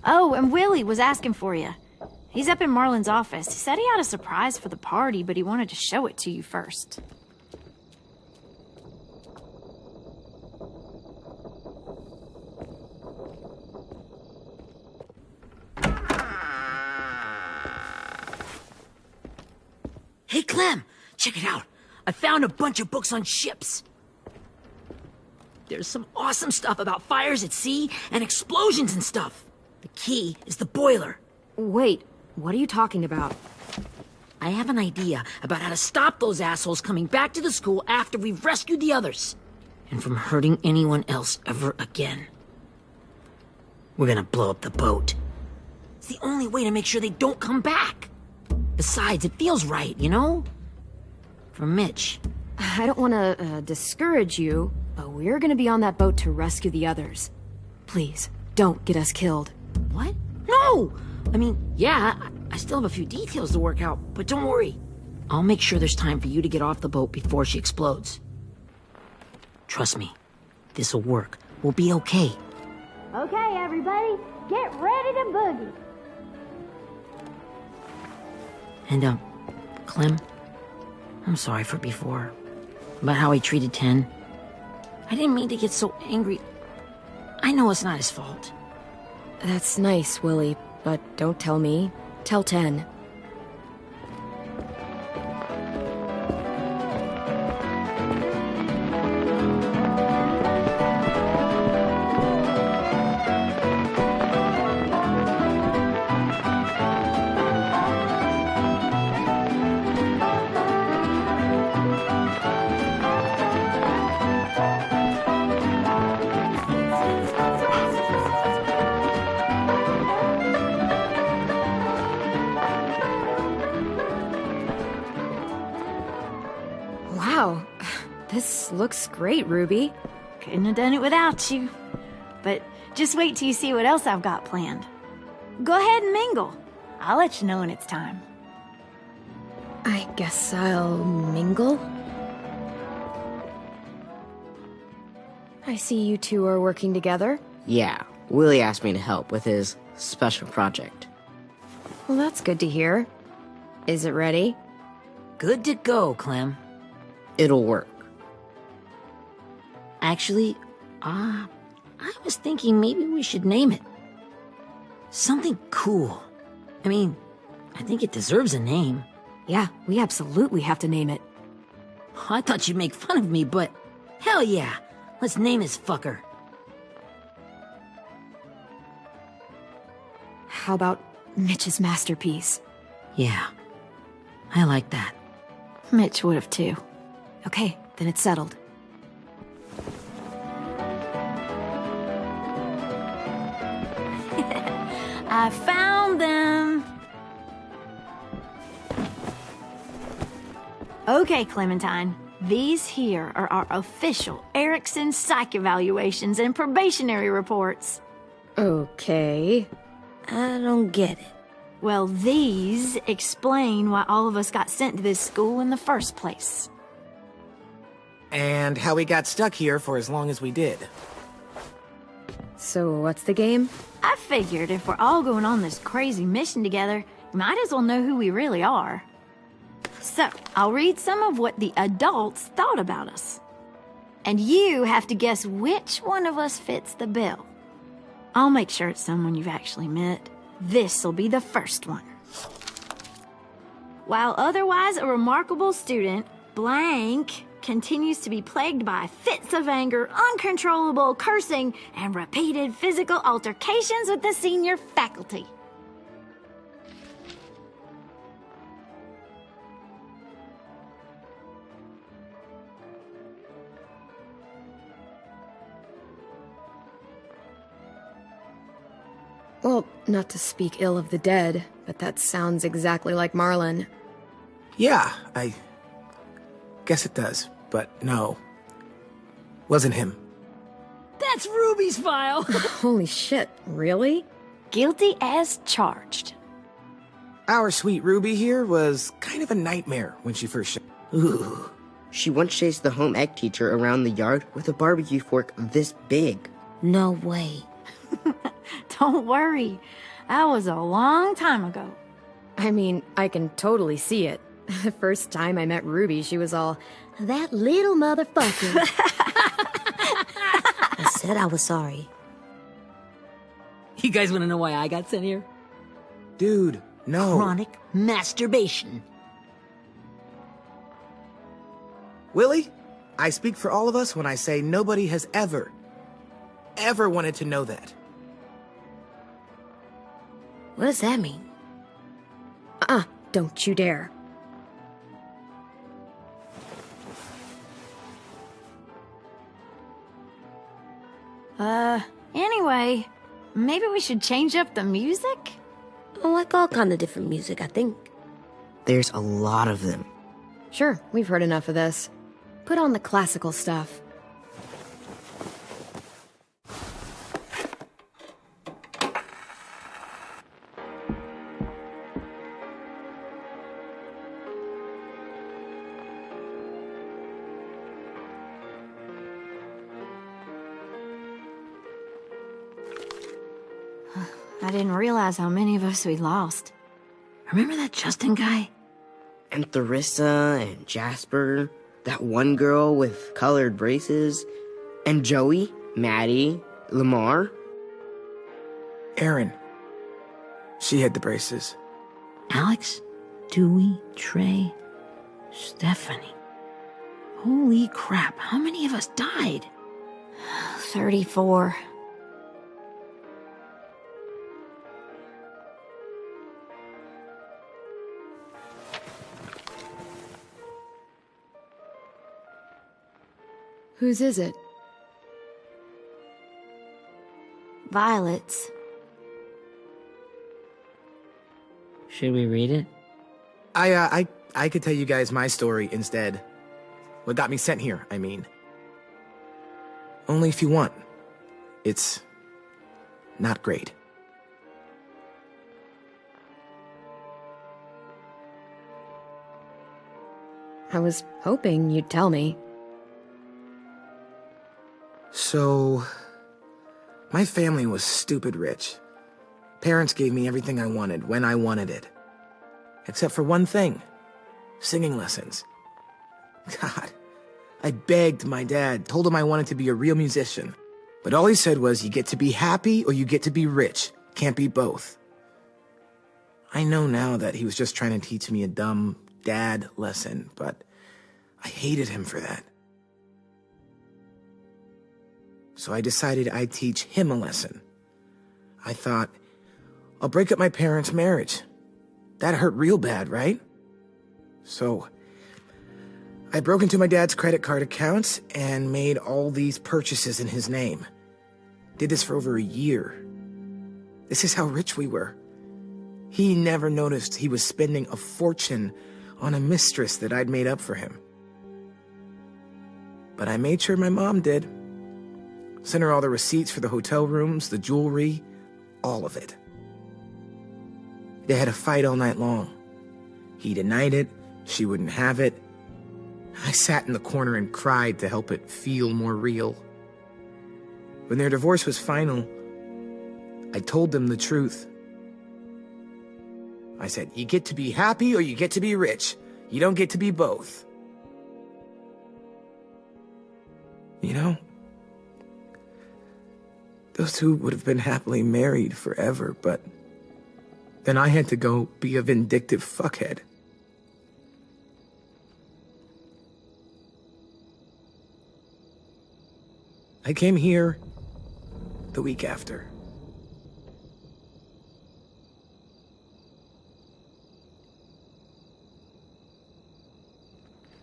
Oh, and Willie was asking for you. He's up in Marlin's office. He said he had a surprise for the party, but he wanted to show it to you first. Hey, Clem, check it out. I found a bunch of books on ships. There's some awesome stuff about fires at sea and explosions and stuff. The key is the boiler. Wait, what are you talking about? I have an idea about how to stop those assholes coming back to the school after we've rescued the others. And from hurting anyone else ever again. We're gonna blow up the boat. It's the only way to make sure they don't come back. Besides, it feels right, you know? For Mitch. I don't want to discourage you, but we're gonna be on that boat to rescue the others. Please, don't get us killed. What? No! I mean, yeah, I still have a few details to work out, but don't worry. I'll make sure there's time for you to get off the boat before she explodes. Trust me, this'll work. We'll be okay. Okay, everybody, get ready to boogie. And, Clem, I'm sorry for before. About how he treated Ten. I didn't mean to get so angry. I know it's not his fault. That's nice, Willie, but don't tell me. Tell 10. Wow, this looks great, Ruby. Couldn't have done it without you. But just wait till you see what else I've got planned. Go ahead and mingle. I'll let you know when it's time. I guess I'll mingle? I see you two are working together. Yeah, Willie asked me to help with his special project. Well, that's good to hear. Is it ready? Good to go, Clem. It'll work. Actually, I was thinking maybe we should name it. Something cool. I mean, I think it deserves a name. Yeah, we absolutely have to name it. I thought you'd make fun of me, but hell yeah. Let's name this fucker. How about Mitch's masterpiece? Yeah, I like that. Mitch would have too. Okay, then it's settled. I found them! Okay, Clementine. These here are our official Erickson psych evaluations and probationary reports. Okay. I don't get it. Well, these explain why all of us got sent to this school in the first place. And how we got stuck here for as long as we did. So what's the game? I figured if we're all going on this crazy mission together, we might as well know who we really are. So, I'll read some of what the adults thought about us. And you have to guess which one of us fits the bill. I'll make sure it's someone you've actually met. This'll be the first one. While otherwise a remarkable student, blank continues to be plagued by fits of anger, uncontrollable cursing, and repeated physical altercations with the senior faculty. Well, not to speak ill of the dead, but that sounds exactly like Marlon. Yeah, I guess it does, but no. Wasn't him. That's Ruby's file! Holy shit, really? Guilty as charged. Our sweet Ruby here was kind of a nightmare when she first showed. Ooh. She once chased the home ec teacher around the yard with a barbecue fork this big. No way. Don't worry. That was a long time ago. I mean, I can totally see it. The first time I met Ruby, she was all, "That little motherfucker." I said I was sorry. You guys want to know why I got sent here? Dude, no. Chronic masturbation. Willie, I speak for all of us when I say nobody has ever wanted to know that. What does that mean? Don't you dare. Anyway, maybe we should change up the music? I like all kind of different music, I think. There's a lot of them. Sure, we've heard enough of this. Put on the classical stuff. I didn't realize how many of us we lost. Remember that Justin guy? And Theresa and Jasper, that one girl with colored braces, and Joey, Maddie, Lamar. Erin. She had the braces. Alex, Dewey, Trey, Stephanie. Holy crap, how many of us died? 34. Whose is it? Violet's. Should we read it? I could tell you guys my story instead. What got me sent here, I mean. Only if you want. It's not great. I was hoping you'd tell me. So, my family was stupid rich. Parents gave me everything I wanted when I wanted it. Except for one thing. Singing lessons. God, I begged my dad, told him I wanted to be a real musician. But all he said was, you get to be happy or you get to be rich. Can't be both. I know now that he was just trying to teach me a dumb dad lesson, but I hated him for that. So I decided I'd teach him a lesson. I thought, I'll break up my parents' marriage. That hurt real bad, right? So I broke into my dad's credit card accounts and made all these purchases in his name. Did this for over a year. This is how rich we were. He never noticed he was spending a fortune on a mistress that I'd made up for him. But I made sure my mom did. Sent her all the receipts for the hotel rooms, the jewelry, all of it. They had a fight all night long. He denied it, she wouldn't have it. I sat in the corner and cried to help it feel more real. When their divorce was final, I told them the truth. I said, you get to be happy or you get to be rich. You don't get to be both. You know, those two would have been happily married forever, but then I had to go be a vindictive fuckhead. I came here the week after.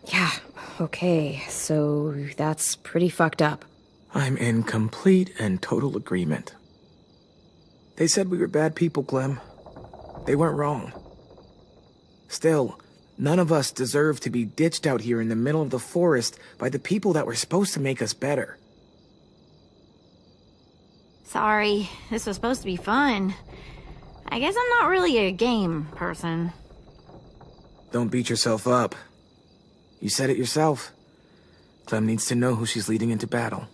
Yeah, okay, so that's pretty fucked up. I'm in complete and total agreement. They said we were bad people, Clem. They weren't wrong. Still, none of us deserve to be ditched out here in the middle of the forest by the people that were supposed to make us better. Sorry, this was supposed to be fun. I guess I'm not really a game person. Don't beat yourself up. You said it yourself. Clem needs to know who she's leading into battle.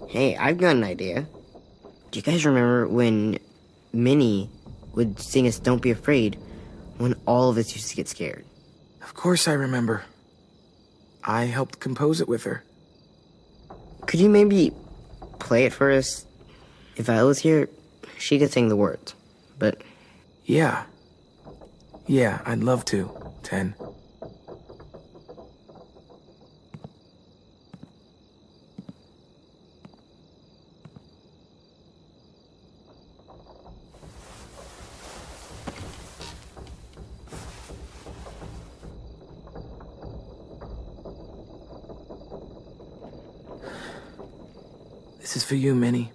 Hey, I've got an idea. Do you guys remember when Minnie would sing us Don't Be Afraid when all of us used to get scared? Of course I remember. I helped compose it with her. Could you maybe play it for us? If I was here, she could sing the words, but... Yeah. Yeah, I'd love to, Ten. This is for you, Minnie.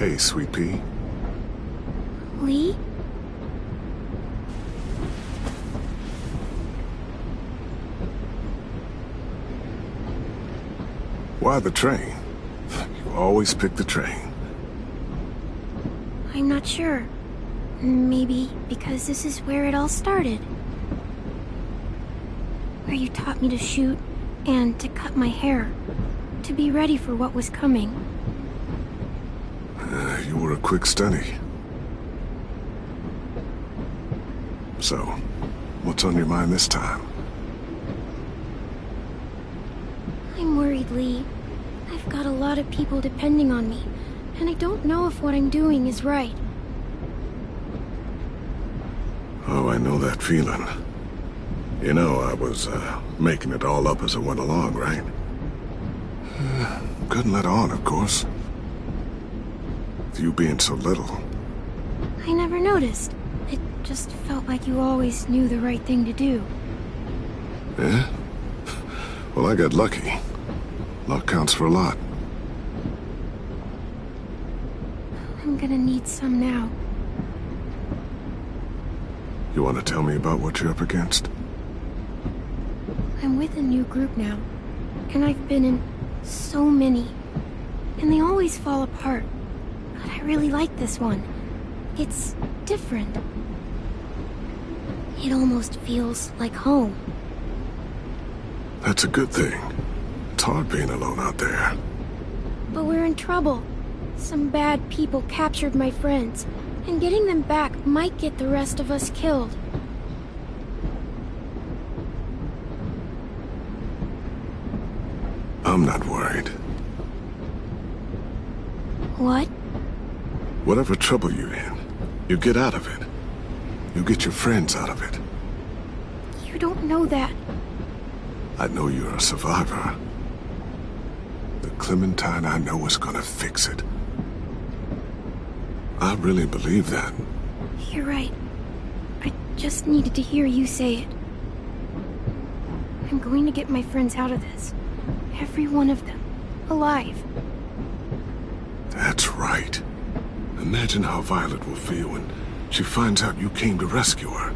Hey, Sweet Pea. Lee? Why the train? You always pick the train. I'm not sure. Maybe because this is where it all started. Where you taught me to shoot and to cut my hair. To be ready for what was coming. You were a quick study. So, what's on your mind this time? I'm worried, Lee. I've got a lot of people depending on me, and I don't know if what I'm doing is right. Oh, I know that feeling. You know, I was making it all up as I went along, right? Couldn't let on, of course. With you being so little. I never noticed. It just felt like you always knew the right thing to do. Yeah? Well, I got lucky. Luck counts for a lot. I'm gonna need some now. You want to tell me about what you're up against? I'm with a new group now, and I've been in so many, and they always fall apart. But I really like this one. It's different. It almost feels like home. That's a good thing. It's hard being alone out there. But we're in trouble. Some bad people captured my friends, and getting them back might get the rest of us killed. I'm not worried. What? Whatever trouble you're in, you get out of it. You get your friends out of it. You don't know that. I know you're a survivor. The Clementine I know is gonna fix it. I really believe that. You're right. I just needed to hear you say it. I'm going to get my friends out of this. Every one of them. Alive. That's right. Imagine how Violet will feel when she finds out you came to rescue her.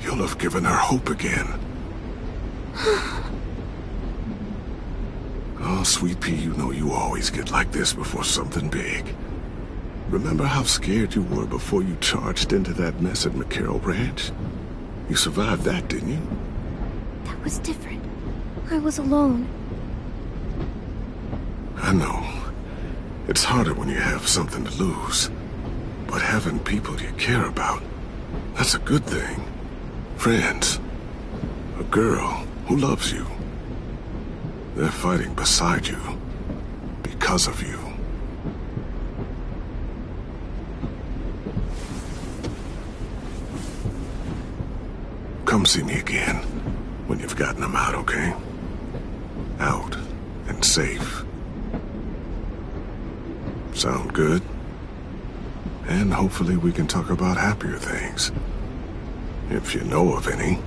You'll have given her hope again. Oh, Sweet Pea, you know you always get like this before something big. Remember how scared you were before you charged into that mess at McCarroll Ranch? You survived that, didn't you? That was different. I was alone. I know. It's harder when you have something to lose. But having people you care about, that's a good thing. Friends. A girl who loves you. They're fighting beside you. Because of you. Come see me again when you've gotten them out, okay? Out and safe. Sound good? And hopefully we can talk about happier things. If you know of any.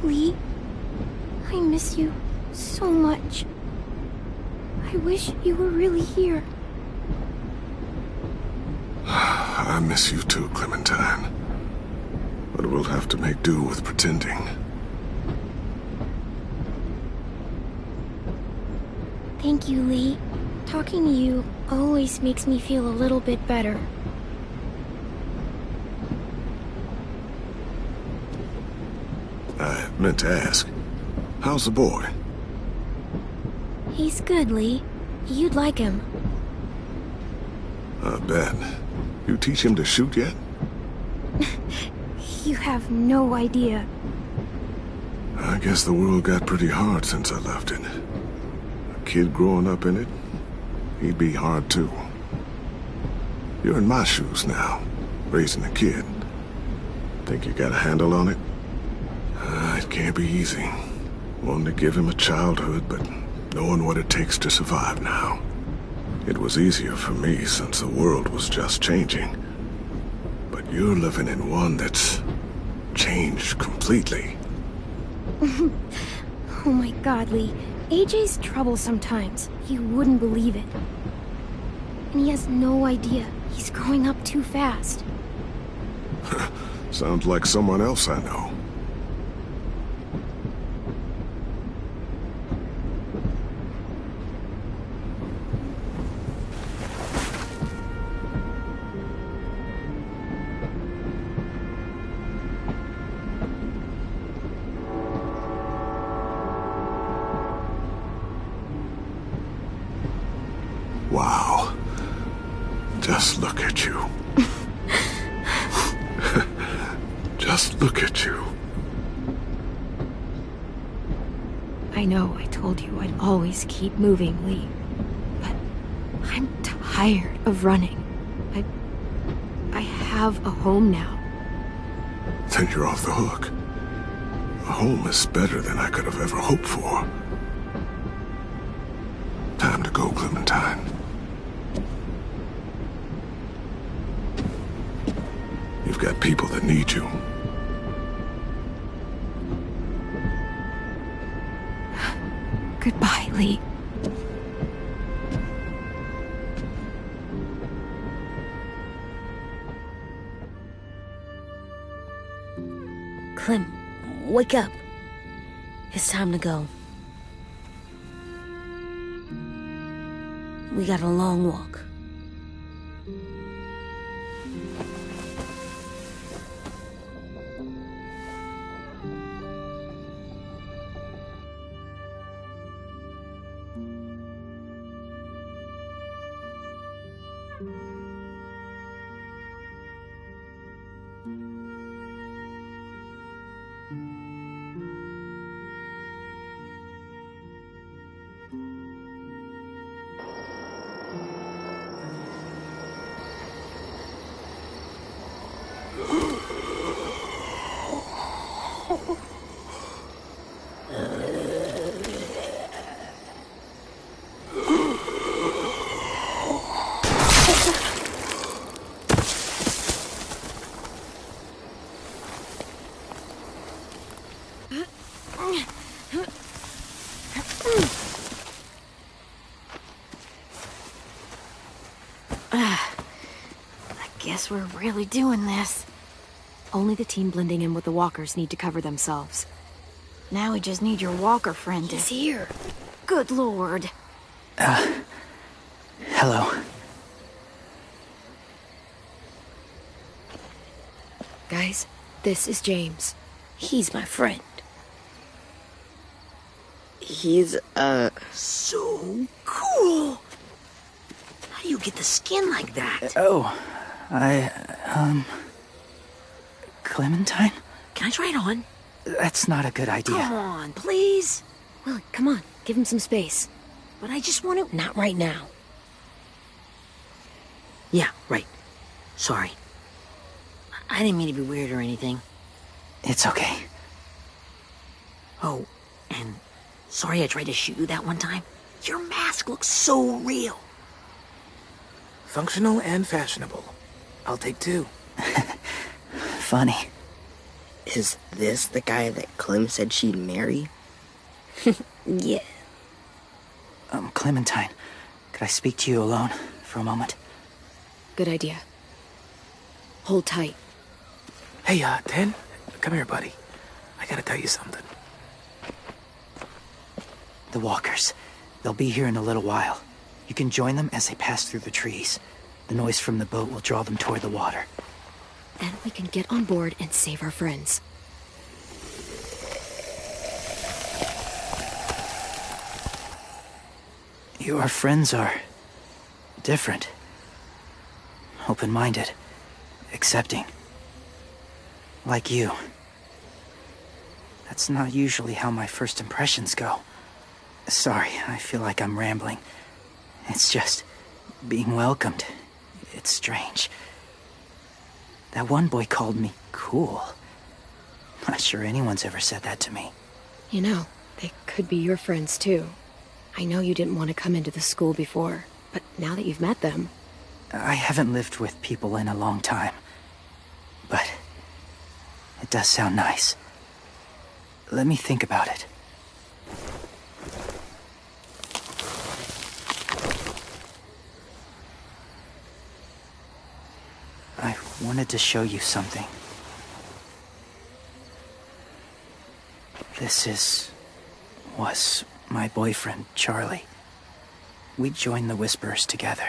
Lee, I miss you so much. I wish you were really here. I miss you too, Clementine. But we'll have to make do with pretending. Thank you, Lee. Talking to you always makes me feel a little bit better. I meant to ask, how's the boy? He's good, Lee. You'd like him. I bet. You teach him to shoot yet? You have no idea. I guess the world got pretty hard since I left it. A kid growing up in it, he'd be hard too. You're in my shoes now, raising a kid. Think you got a handle on it? It can't be easy. Wanting to give him a childhood, but knowing what it takes to survive now. It was easier for me since the world was just changing. But you're living in one that's changed completely. Oh my God, Lee. AJ's trouble sometimes. You wouldn't believe it. and he has no idea. He's growing up too fast. Sounds like someone else I know. Wow. Just look at you. Just look at you. I know I told you I'd always keep moving, Lee. But I'm tired of running. I have a home now. Then you're off the hook. A home is better than I could have ever hoped for. Time to go, Clementine. You've got people that need you. Goodbye, Lee. Clem, wake up. It's time to go. We got a long walk. Guess we're really doing this. Only the team blending in with the walkers need to cover themselves. Now we just need your walker friend to... He's here. Good lord. Hello. Guys, this is James. He's my friend. He's, So cool! How do you get the skin like that? Clementine? Can I try it on? That's not a good idea. Come on, please. Well, come on, give him some space. But I just want to... Not right now. Yeah, right. Sorry. I didn't mean to be weird or anything. It's okay. Oh, and sorry I tried to shoot you that one time. Your mask looks so real. Functional and fashionable. I'll take two. Funny. is this the guy that Clem said she'd marry? Yeah. Clementine, could I speak to you alone for a moment? Good idea. Hold tight. Hey, Ten, come here, buddy. I gotta tell you something. The walkers. They'll be here in a little while. You can join them as they pass through the trees. The noise from the boat will draw them toward the water. Then we can get on board and save our friends. Your friends are different. Open-minded. Accepting. Like you. That's not usually how my first impressions go. Sorry, I feel like I'm rambling. It's just being welcomed. It's strange. That one boy called me cool. Not sure anyone's ever said that to me. You know, they could be your friends too. I know you didn't want to come into the school before, but now that you've met them... I haven't lived with people in a long time. But it does sound nice. Let me think about it. I wanted to show you something. This was my boyfriend, Charlie. We joined the Whisperers together.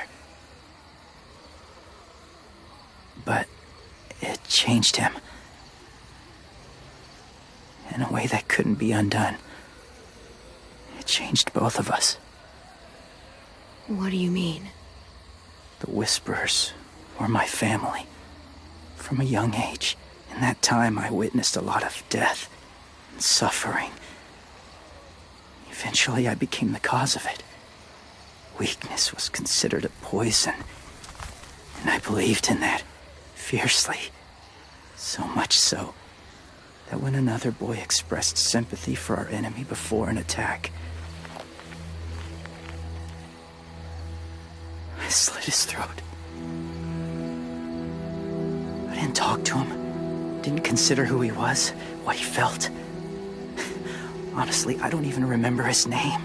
But it changed him. In a way that couldn't be undone. It changed both of us. What do you mean? The Whisperers were my family. From a young age. In that time, I witnessed a lot of death and suffering. Eventually, I became the cause of it. Weakness was considered a poison. And I believed in that. Fiercely. So much so that when another boy expressed sympathy for our enemy before an attack, I slit his throat. I didn't talk to him, didn't consider who he was, what he felt. Honestly, I don't even remember his name.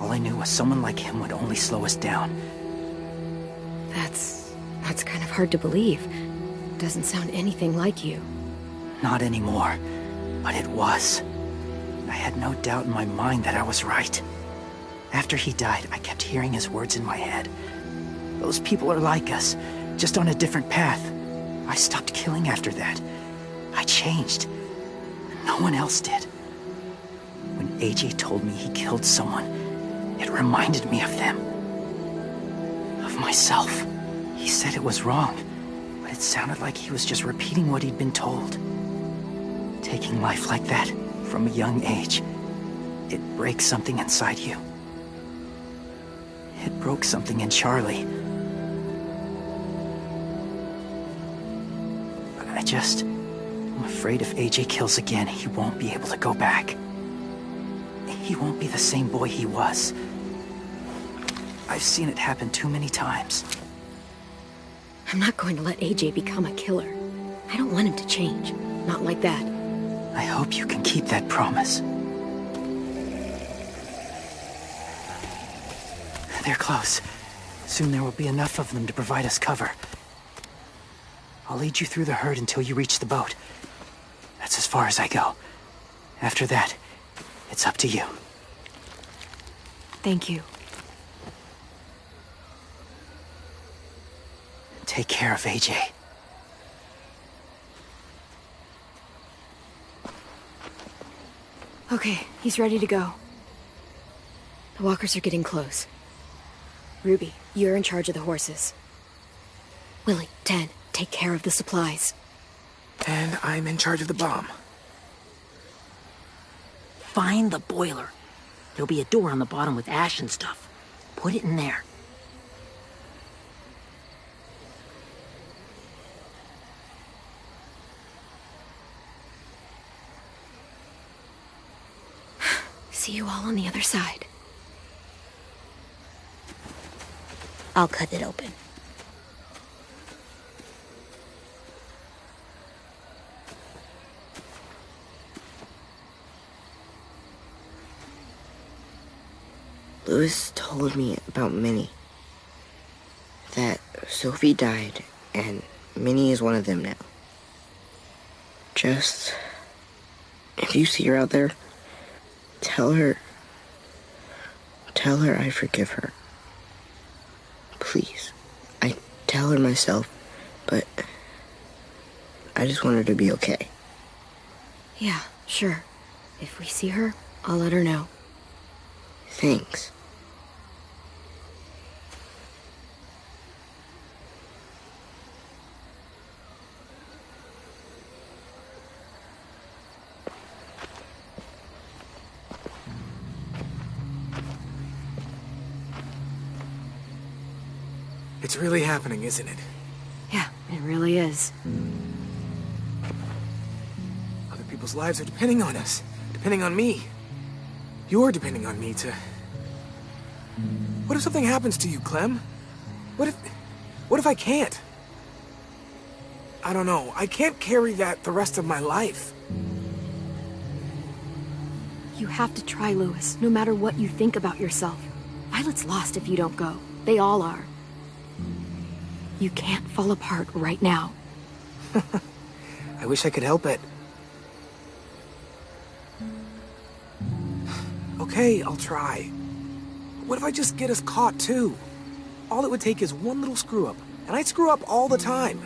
All I knew was someone like him would only slow us down. That's kind of hard to believe. Doesn't sound anything like you. Not anymore, but it was. I had no doubt in my mind that I was right. After he died, I kept hearing his words in my head. Those people are like us, just on a different path. I stopped killing after that. I changed. No one else did. When AJ told me he killed someone, it reminded me of them. Of myself. He said it was wrong, but it sounded like he was just repeating what he'd been told. Taking life like that, from a young age, it breaks something inside you. It broke something in Charlie. But I'm afraid if AJ kills again, he won't be able to go back. He won't be the same boy he was. I've seen it happen too many times. I'm not going to let AJ become a killer. I don't want him to change. Not like that. I hope you can keep that promise. They're close. Soon there will be enough of them to provide us cover. I'll lead you through the herd until you reach the boat. That's as far as I go. After that, it's up to you. Thank you. Take care of AJ. Okay, he's ready to go. The walkers are getting close. Ruby, you're in charge of the horses. Willie, Ted, take care of the supplies. And I'm in charge of the bomb. Find the boiler. There'll be a door on the bottom with ash and stuff. Put it in there. See you all on the other side. I'll cut it open. Louis told me about Minnie. That Sophie died, and Minnie is one of them now. Just, if you see her out there, tell her I forgive her. Please. I tell her myself, but I just want her to be okay. Yeah, sure. If we see her, I'll let her know. Thanks. It's really happening, isn't it? Yeah, it really is. Other people's lives are depending on us. Depending on me. You're depending on me to... What if something happens to you, Clem? What if I can't? I don't know. I can't carry that the rest of my life. You have to try, Louis, no matter what you think about yourself. Violet's lost if you don't go. They all are. You can't fall apart right now. I wish I could help it. Okay, I'll try. What if I just get us caught too? All it would take is one little screw up, and I'd screw up all the time.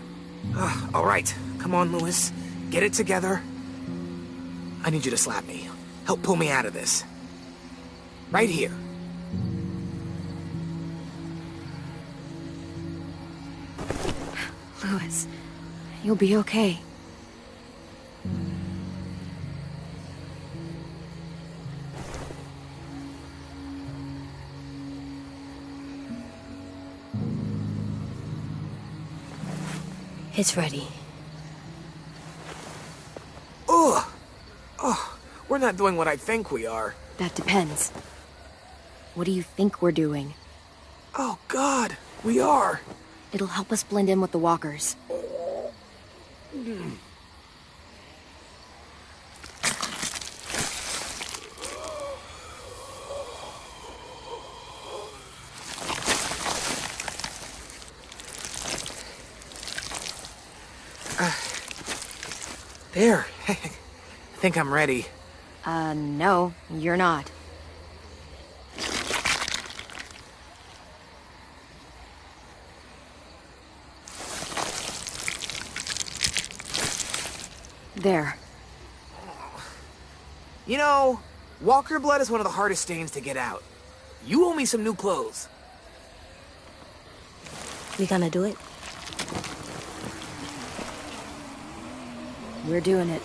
All right, come on, Lewis. Get it together. I need you to slap me. Help pull me out of this. Right here. Lewis, you'll be okay. It's ready. Ugh! Oh, we're not doing what I think we are. That depends. What do you think we're doing? Oh, God, we are. It'll help us blend in with the walkers. There. I think I'm ready. No, you're not. There. You know, walker blood is one of the hardest stains to get out. You owe me some new clothes. We gonna do it? We're doing it.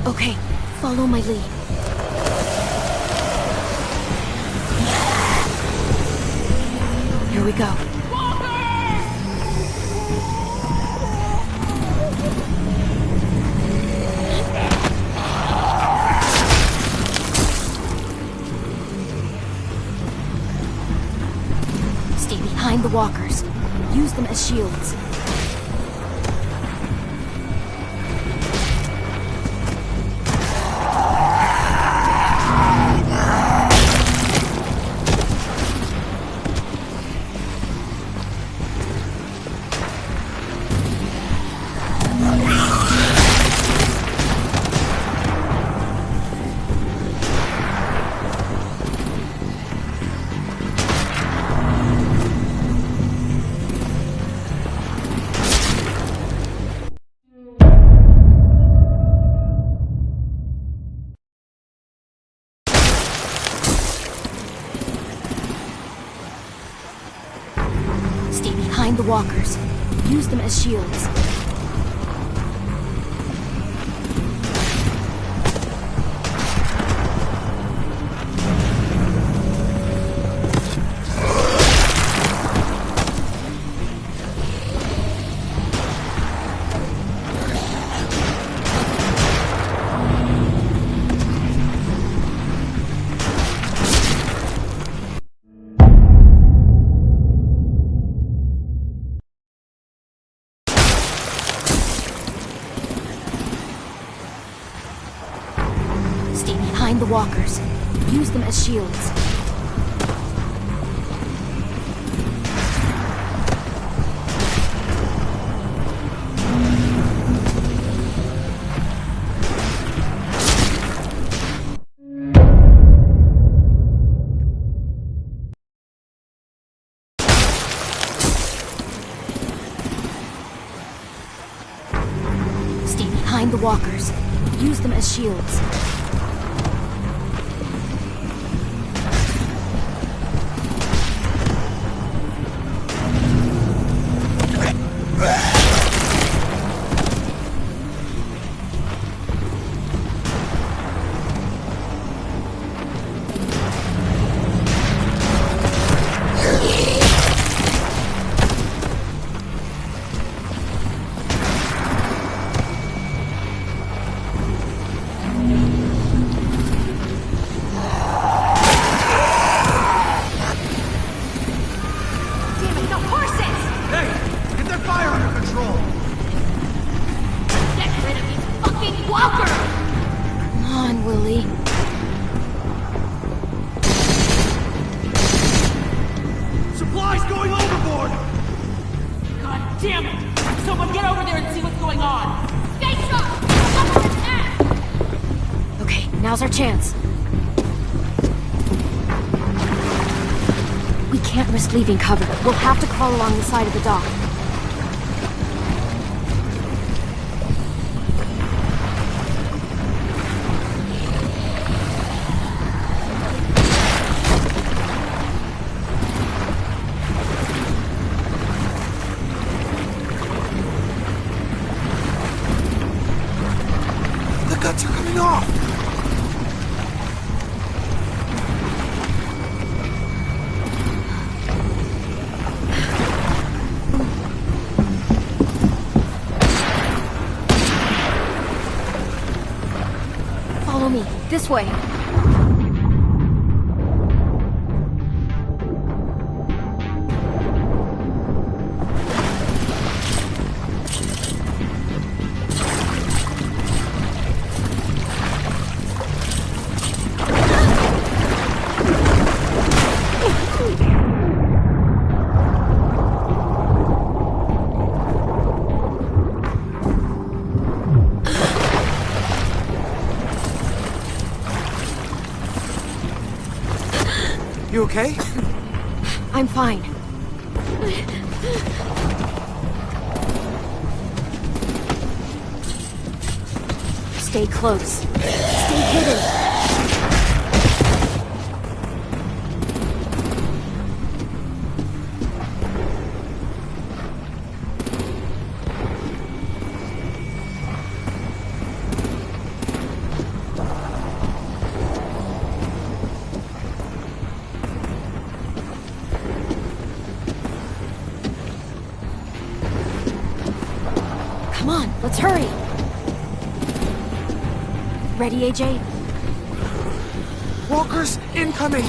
Okay, follow my lead. Here we go. Stay behind the walkers. Use them as shields. The walkers. Use them as shields. Behind the walkers. Use them as shields. Stay behind the walkers. Use them as shields. Walker! Come on, Willie. Supplies going overboard! God damn it! Someone get over there and see what's going on! Stay sharp! I'm under attack! Okay, now's our chance. We can't risk leaving cover. We'll have to crawl along the side of the dock. The guts are coming off! Follow me. This way. You okay? I'm fine. Stay close. Stay hidden. Come on, let's hurry. Ready, AJ? Walkers incoming!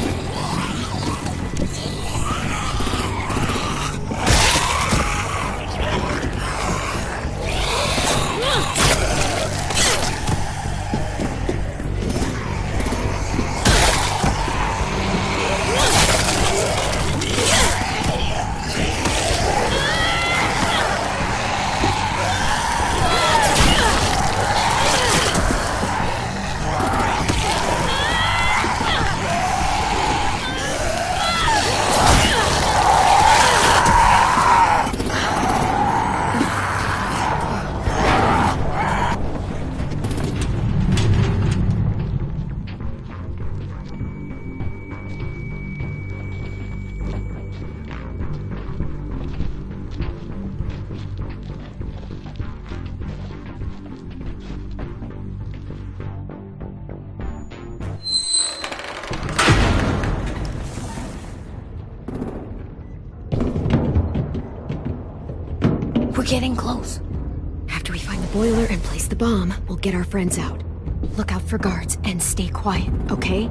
We're getting close. After we find the boiler and place the bomb, we'll get our friends out. Look out for guards and stay quiet, okay?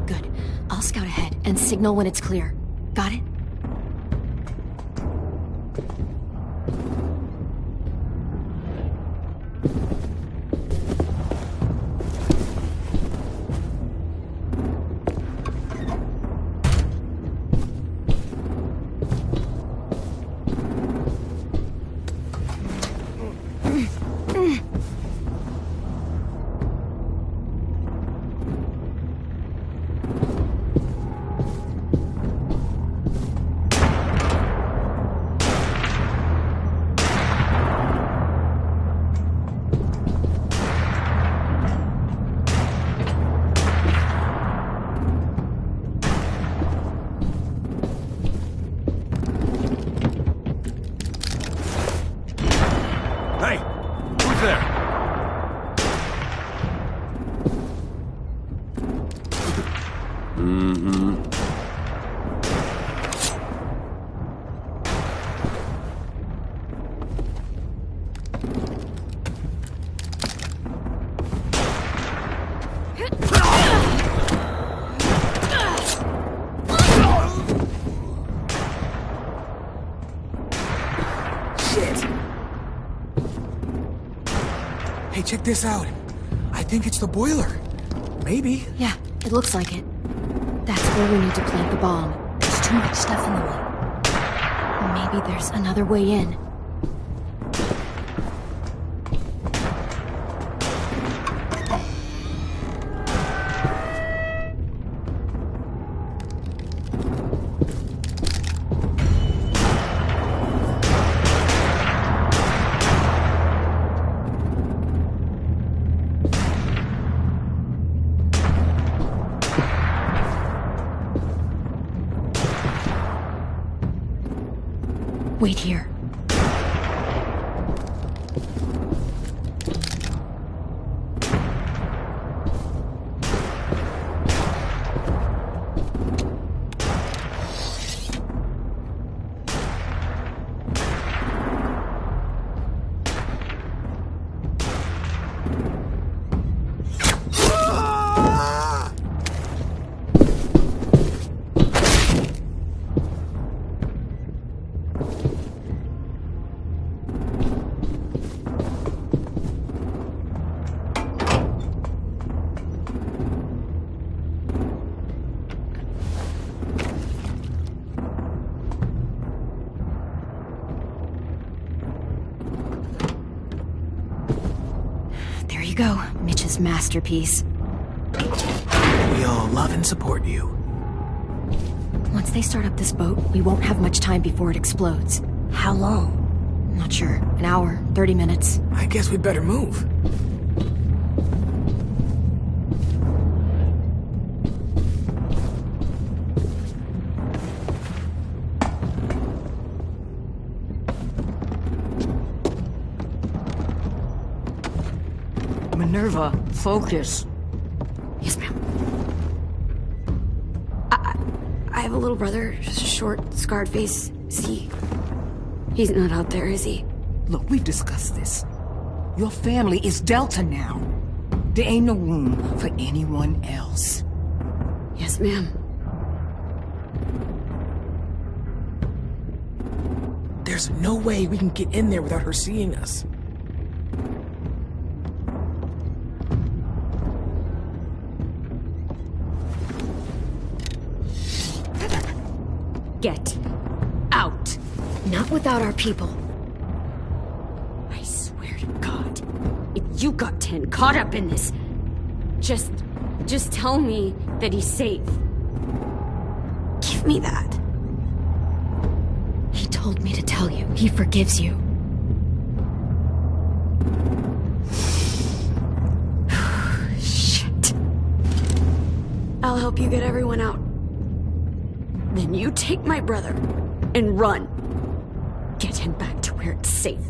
Good. I'll scout ahead and signal when it's clear. Got it? Hey! Who's there? Mm-hmm. Hey, check this out. I think it's the boiler. Maybe. Yeah, it looks like it. That's where we need to plant the bomb. There's too much stuff in the way. Maybe there's another way in. Wait here. There you go, Mitch's masterpiece. We all love and support you. Once they start up this boat, we won't have much time before it explodes. How long? Not sure. An hour, 30 minutes. I guess we'd better move. Minerva, focus. Yes, ma'am. I have a little brother, short, scarred face. He's not out there, is he? Look, we've discussed this. Your family is Delta now. There ain't no room for anyone else. Yes, ma'am. There's no way we can get in there without her seeing us. Get out. Not without our people. I swear to God, if you got 10 caught up in this, just tell me that he's safe. Give me that. He told me to tell you. He forgives you. Shit. I'll help you get everyone out. Then you take my brother and run. Get him back to where it's safe.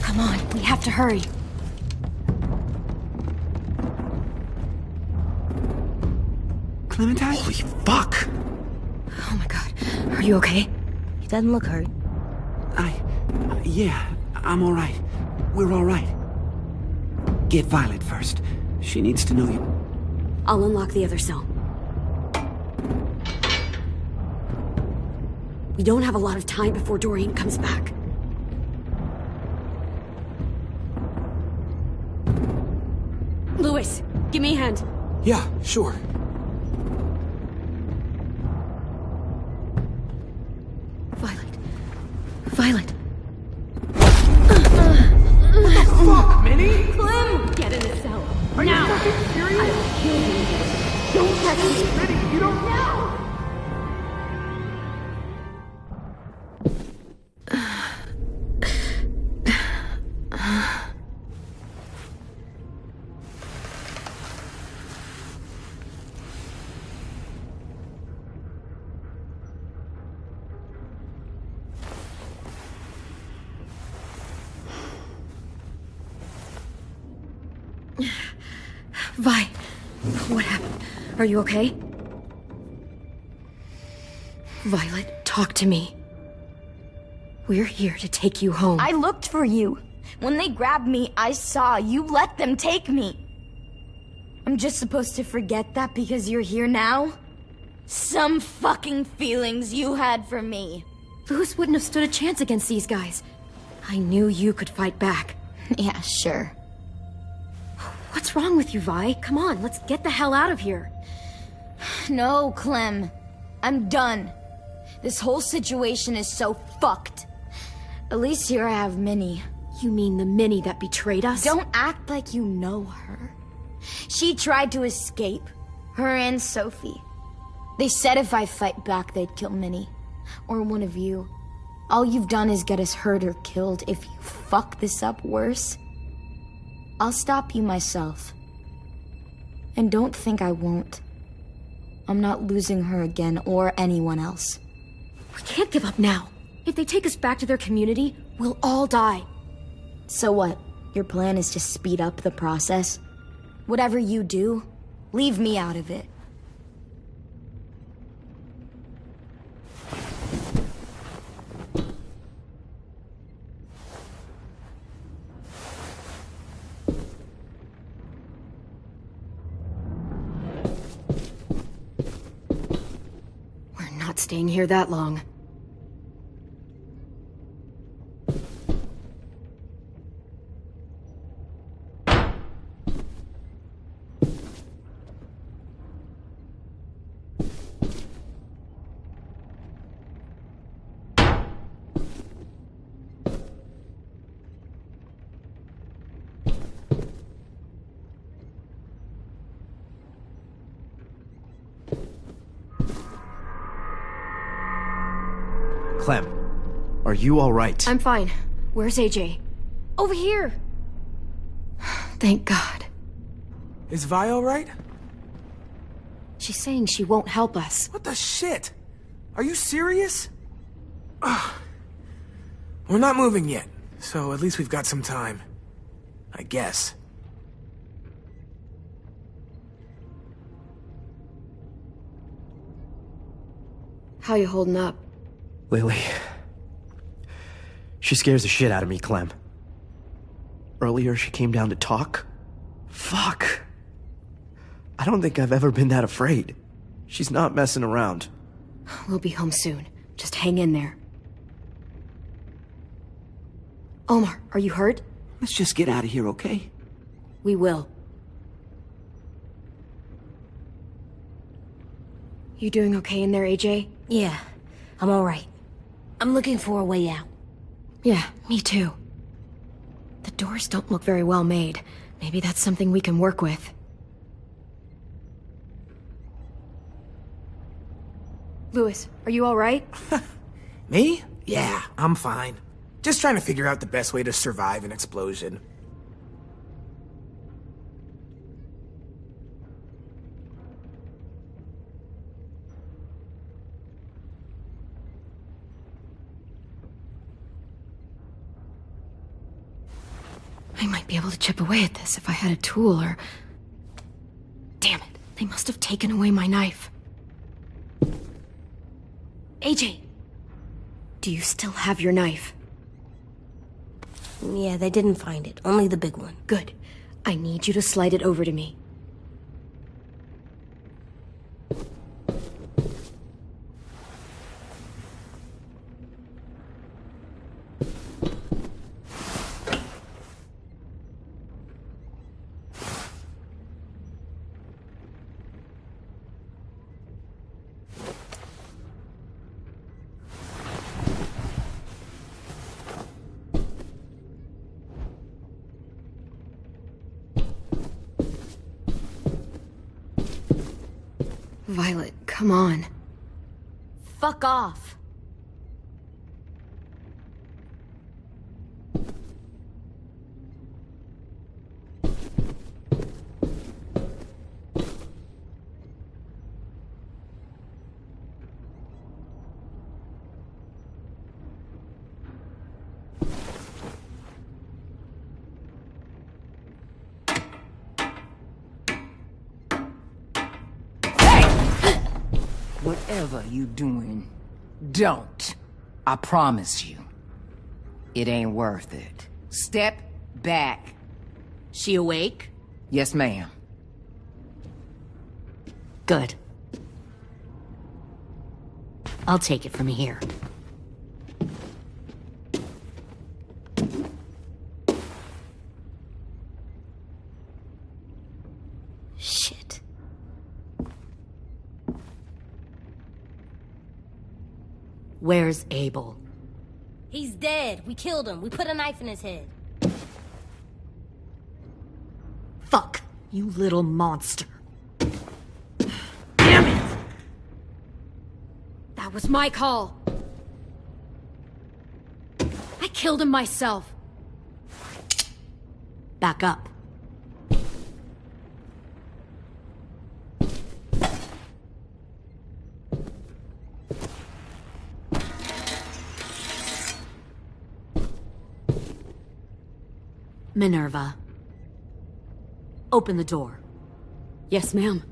Come on, we have to hurry. Clementine? Holy fuck! Oh my god. Are you okay? He doesn't look hurt. Yeah, I'm alright. We're alright. Get Violet first. She needs to know you. I'll unlock the other cell. We don't have a lot of time before Dorian comes back. Lewis, give me a hand. Yeah, sure. Violet. What the fuck, Minnie? Clem! Get in the cell. Are now. you fucking serious? I will kill you. Don't touch me. Minnie, you don't know. Vi, what happened? Are you okay? Violet, talk to me. We're here to take you home. I looked for you. When they grabbed me, I saw you let them take me. I'm just supposed to forget that because you're here now? Some fucking feelings you had for me. Lewis wouldn't have stood a chance against these guys. I knew you could fight back. Yeah, sure. What's wrong with you, Vi? Come on, let's get the hell out of here. No, Clem. I'm done. This whole situation is so fucked. At least here I have Minnie. You mean the Minnie that betrayed us? Don't act like you know her. She tried to escape. Her and Sophie. They said if I fight back, they'd kill Minnie. Or one of you. All you've done is get us hurt or killed. If you fuck this up worse, I'll stop you myself. And don't think I won't. I'm not losing her again or anyone else. We can't give up now. If they take us back to their community, we'll all die. So what? Your plan is to speed up the process? Whatever you do, leave me out of it. We're not staying here that long. Clem, are you all right? I'm fine. Where's AJ? Over here! Thank God. Is Vi all right? She's saying she won't help us. What the shit? Are you serious? Ugh. We're not moving yet, so at least we've got some time. I guess. How you holding up? Lily. She scares the shit out of me, Clem. Earlier, she came down to talk. Fuck. I don't think I've ever been that afraid. She's not messing around. We'll be home soon. Just hang in there. Omar, are you hurt? Let's just get out of here, okay? We will. You doing okay in there, AJ? Yeah, I'm alright. I'm looking for a way out. Yeah, me too. The doors don't look very well made. Maybe that's something we can work with. Louis, are you alright? Me? Yeah, I'm fine. Just trying to figure out the best way to survive an explosion. I might be able to chip away at this if I had a tool or... Damn it, they must have taken away my knife. AJ! Do you still have your knife? Yeah, they didn't find it. Only the big one. Good. I need you to slide it over to me. Violet, come on. Fuck off. Whatever you doing, don't. I promise you. It ain't worth it. Step back. She awake? Yes, ma'am. Good. I'll take it from here. Where's Abel? He's dead. We killed him. We put a knife in his head. Fuck, you little monster. Damn it! That was my call. I killed him myself. Back up. Minerva. Open the door. Yes, ma'am.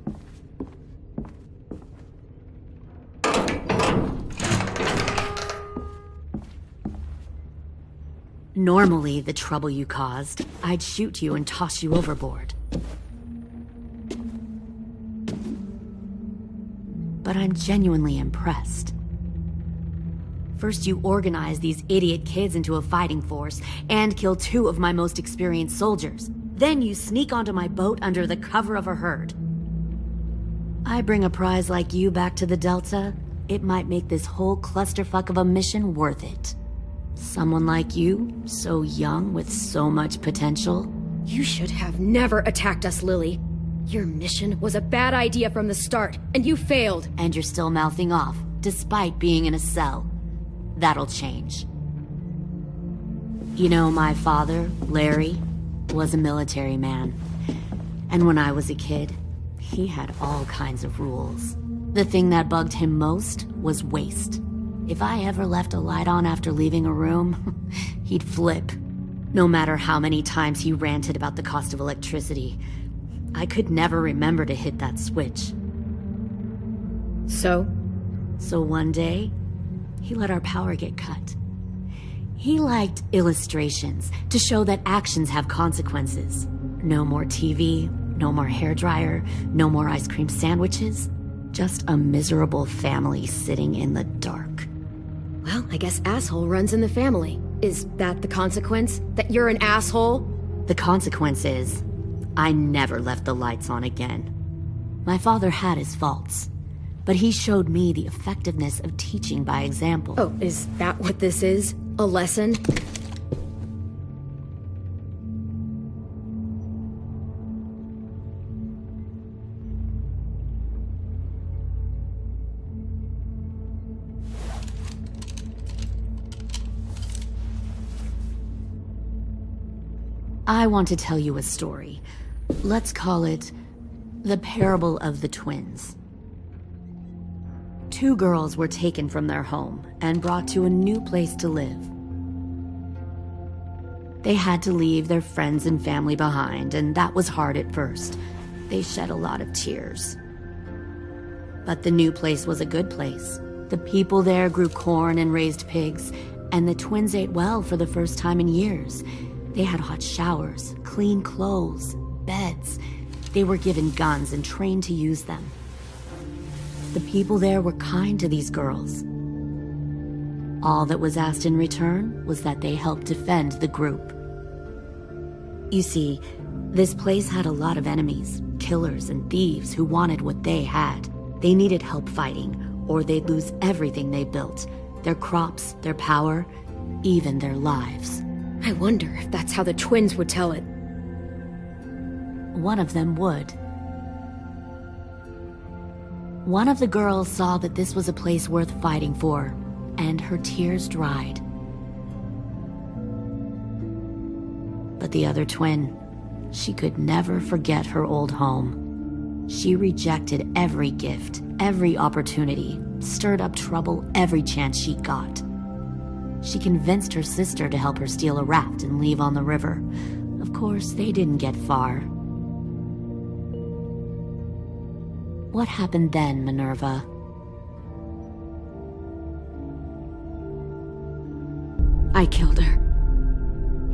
Normally, the trouble you caused, I'd shoot you and toss you overboard. But I'm genuinely impressed. First, you organize these idiot kids into a fighting force and kill 2 of my most experienced soldiers. Then you sneak onto my boat under the cover of a herd. I bring a prize like you back to the Delta, it might make this whole clusterfuck of a mission worth it. Someone like you, so young with so much potential. You should have never attacked us, Lily. Your mission was a bad idea from the start, and you failed. And you're still mouthing off, despite being in a cell. That'll change. You know, my father, Larry, was a military man. And when I was a kid, he had all kinds of rules. The thing that bugged him most was waste. If I ever left a light on after leaving a room, he'd flip. No matter how many times he ranted about the cost of electricity, I could never remember to hit that switch. So one day, he let our power get cut. He liked illustrations to show that actions have consequences. No more TV, no more hairdryer, no more ice cream sandwiches. Just a miserable family sitting in the dark. Well, I guess asshole runs in the family. Is that the consequence? That you're an asshole? The consequence is, I never left the lights on again. My father had his faults, but he showed me the effectiveness of teaching by example. Oh, is that what this is? A lesson? I want to tell you a story. Let's call it the Parable of the Twins. 2 girls were taken from their home and brought to a new place to live. They had to leave their friends and family behind, and that was hard at first. They shed a lot of tears. But the new place was a good place. The people there grew corn and raised pigs, and the twins ate well for the first time in years. They had hot showers, clean clothes, beds. They were given guns and trained to use them. The people there were kind to these girls. All that was asked in return was that they help defend the group. You see, this place had a lot of enemies, killers and thieves who wanted what they had. They needed help fighting, or they'd lose everything they built. Their crops, their power, even their lives. I wonder if that's how the twins would tell it. One of them would. One of the girls saw that this was a place worth fighting for, and her tears dried. But the other twin, she could never forget her old home. She rejected every gift, every opportunity, stirred up trouble every chance she got. She convinced her sister to help her steal a raft and leave on the river. Of course, they didn't get far. What happened then, Minerva? I killed her.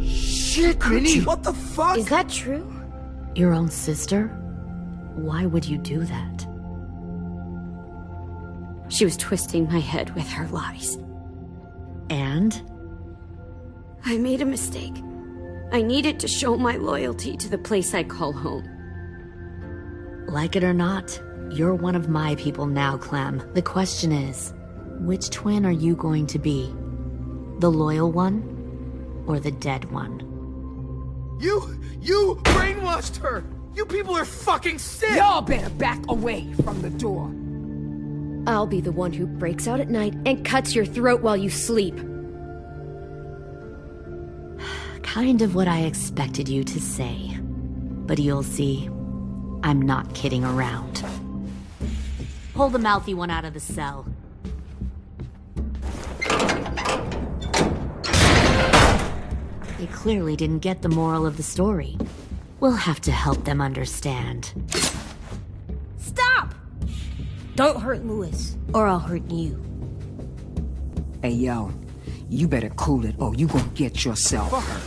Shit, Minnie, what the fuck? Is that true? Your own sister? Why would you do that? She was twisting my head with her lies. And? I made a mistake. I needed to show my loyalty to the place I call home. Like it or not, you're one of my people now, Clem. The question is, Which twin are you going to be? The loyal one or the dead one? You brainwashed her! You people are fucking sick! Y'all better back away from the door. I'll be the one who breaks out at night and cuts your throat while you sleep. Kind of what I expected you to say. But you'll see, I'm not kidding around. Pull the mouthy one out of the cell. They clearly didn't get the moral of the story. We'll have to help them understand. Stop! Don't hurt Louis, or I'll hurt you. Hey, yo. You better cool it, or you gonna get yourself hurt.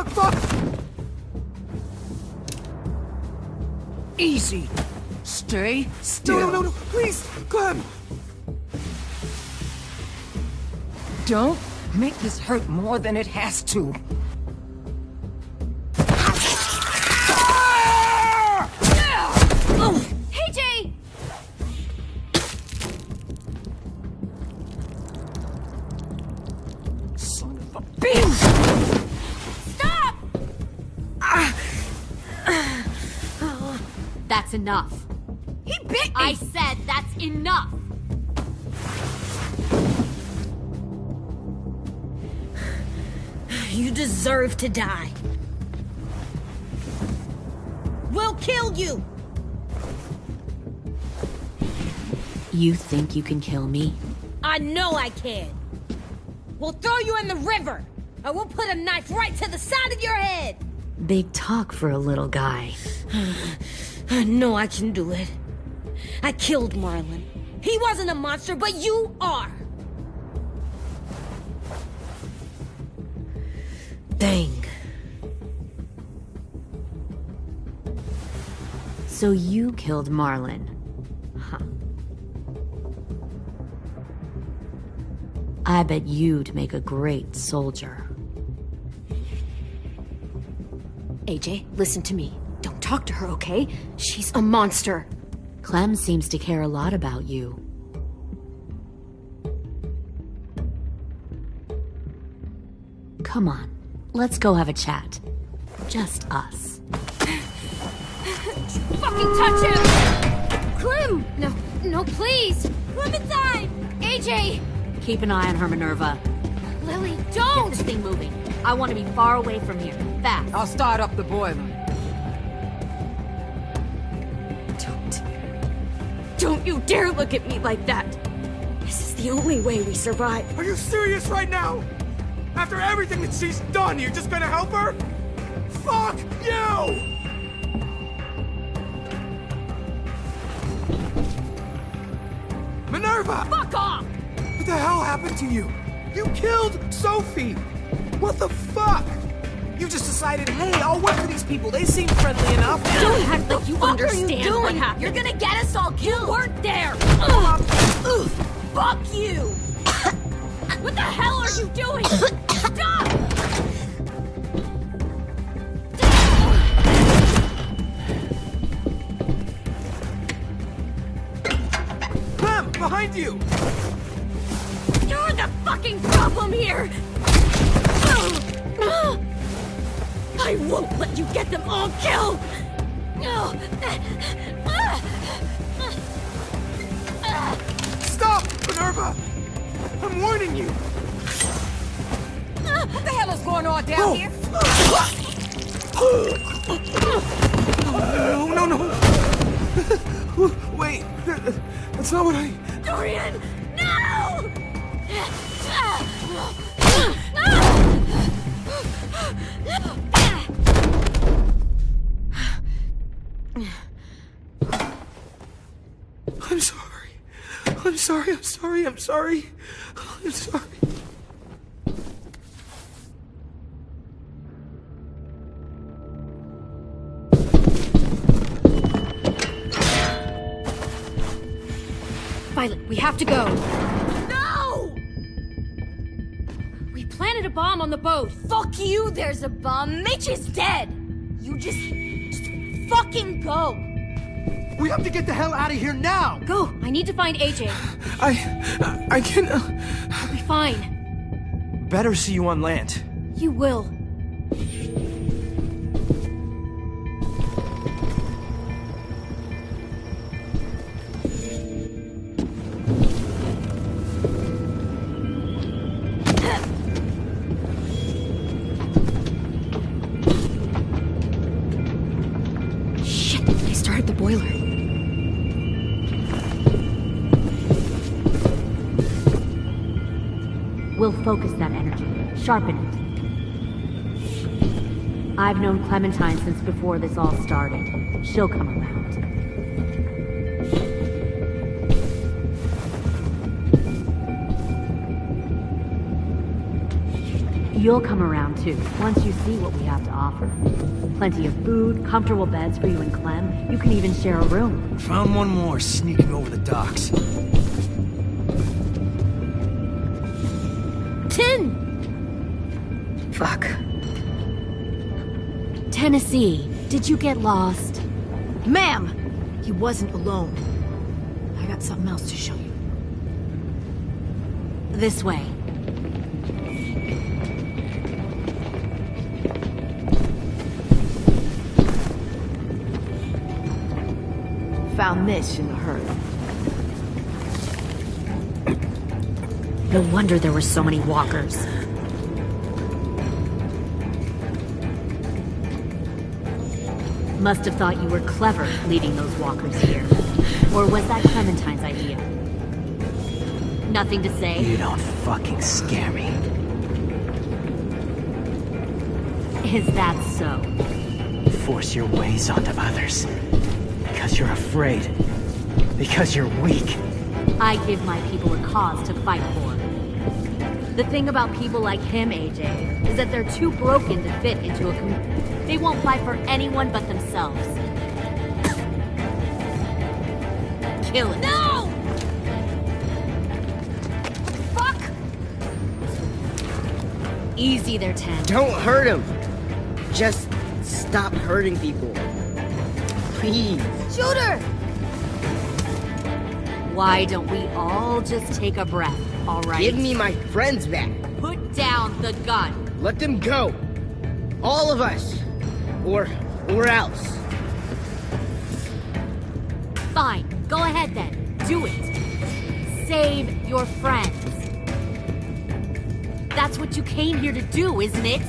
Fuck! Easy. Stay still. No, please, Clem! Don't make this hurt more than it has to. Hey, Jay! Son of a bitch! Stop! That's enough. He bit me! I said that's enough! You deserve to die. We'll kill you! You think you can kill me? I know I can. We'll throw you in the river. I will put a knife right to the side of your head. Big talk for a little guy. I know I can do it. I killed Marlon. He wasn't a monster, but you are. Dang. So you killed Marlon. Huh. I bet you'd make a great soldier. AJ, listen to me. Don't talk to her, okay? She's a monster. Clem seems to care a lot about you. Come on, let's go have a chat. Just us. Fucking touch him! Clem! No, please! Clementine! AJ! Keep an eye on her, Minerva. Lily, don't! Get this thing moving. I want to be far away from here. Fast. I'll start up the boiler. Don't you dare look at me like that! This is the only way we survive. Are you serious right now? After everything that she's done, you're just gonna help her? Fuck you! Minerva! Fuck off! What the hell happened to you? You killed Sophie! What the fuck? You just decided, hey, I'll work for these people. They seem friendly enough. Don't act like you understand what happened. You're gonna get us all killed. You weren't there! Fuck you! What the hell are you doing? Stop! Clem, behind you! You're the fucking problem here! I won't let you get them all killed! Stop, Minerva! I'm warning you! What the hell is going on down here? No! Wait, that's not what I... Dorian, no! I'm sorry. I'm sorry. Violet, we have to go. No! We planted a bomb on the boat. Fuck you, there's a bomb. Mitch is dead. You just fucking go. We have to get the hell out of here now! Go! I need to find AJ. I can... I'll be fine. Better see you on land. You will. Shit, they started the boiler. We'll focus that energy, sharpen it. I've known Clementine since before this all started. She'll come around. You'll come around too, once you see what we have to offer. Plenty of food, comfortable beds for you and Clem. You can even share a room. Found one more sneaking over the docks. 10! Fuck. Tennessee, did you get lost? Ma'am! He wasn't alone. I got something else to show you. This way. Found this in the herd. No wonder there were so many walkers. Must have thought you were clever leading those walkers here. Or was that Clementine's idea? Nothing to say? You don't fucking scare me. Is that so? Force your ways onto others. Because you're afraid. Because you're weak. I give my people a cause to fight for. The thing about people like him, AJ, is that they're too broken to fit into a community. They won't fight for anyone but themselves. Kill it. No! Fuck! Easy there, Ten. Don't hurt him. Just stop hurting people. Please. Shoot her! Why don't we all just take a breath, all right? Give me my friends back. Put down the gun. Let them go. All of us. Or else. Fine. Go ahead then. Do it. Save your friends. That's what you came here to do, isn't it?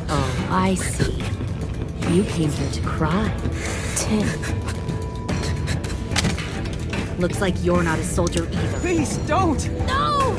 Oh, I see. You came here to cry. Tim. Looks like you're not a soldier either. Please, don't! No!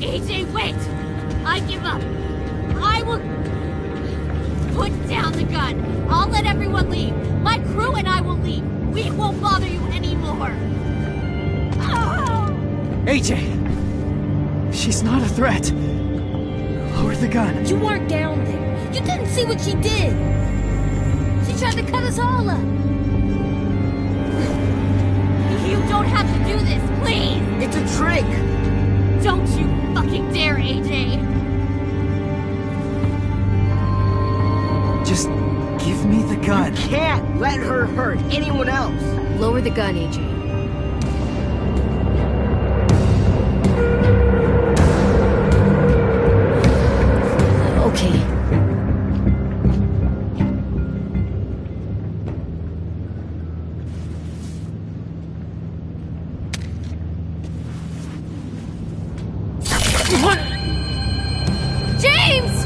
AJ, wait! I give up. I will... Put down the gun. I'll let everyone leave. My crew and I will leave. We won't bother you anymore. Oh! AJ! She's not a threat. Lower the gun. You weren't down there. You didn't see what she did. She tried to cut us all up. You don't have to do this, please! It's a trick! Don't you fucking dare, AJ! Just give me the gun. You can't let her hurt anyone else. Lower the gun, AJ. Okay. James!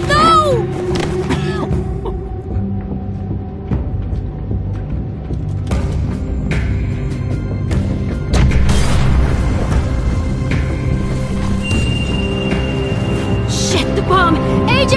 No! Shit, the bomb! AJ!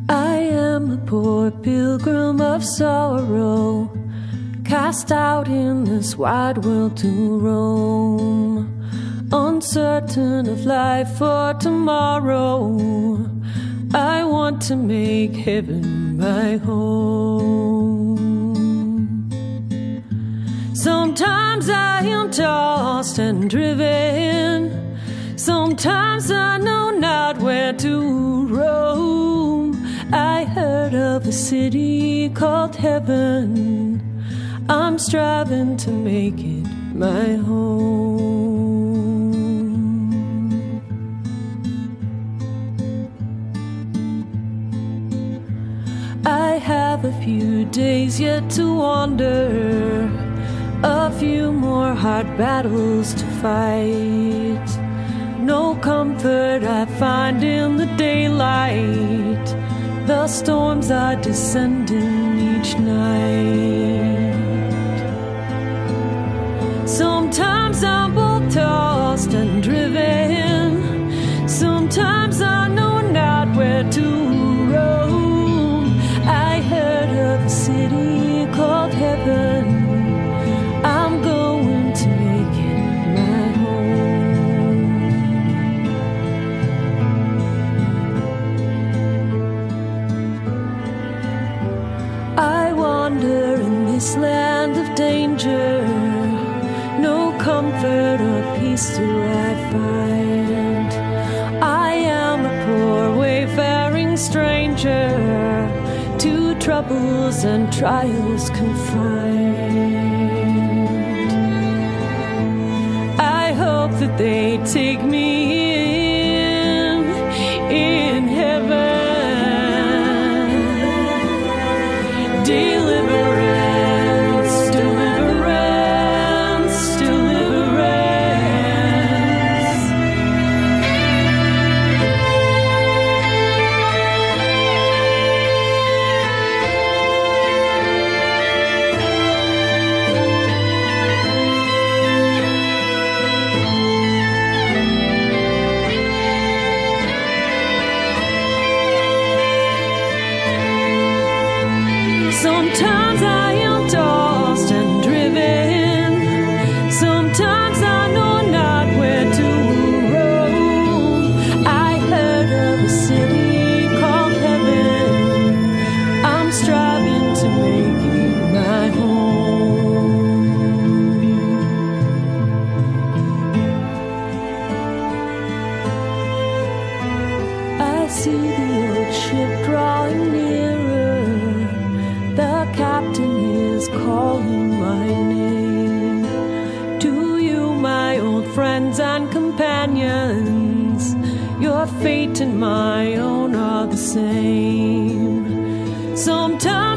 I am a poor pilgrim of sorrow, cast out in this wide world to roam, uncertain of life for tomorrow. I want to make heaven my home. Sometimes I am tossed and driven, sometimes I know not where to roam. I heard of a city called heaven, I'm striving to make it my home. I have a few days yet to wander, a few more hard battles to fight. No comfort I find in the daylight, the storms are descending each night. Sometimes I'm both tossed and driven, sometimes I know not where to roam. I heard of a city called heaven, I'm going to make it my home. I wander in this land of danger, no comfort or peace do I find. I am a poor wayfaring stranger, to troubles and trials confined. I hope that they take me in heaven. Deliverance, deliverance, deliverance. Sometimes I am tossed and driven, sometimes I know not where to roam. I heard of a city called heaven, I'm striving to make it my home. I see the old ship drawing nearer, the captain is calling my name. To you, my old friends and companions, your fate and my own are the same. Sometimes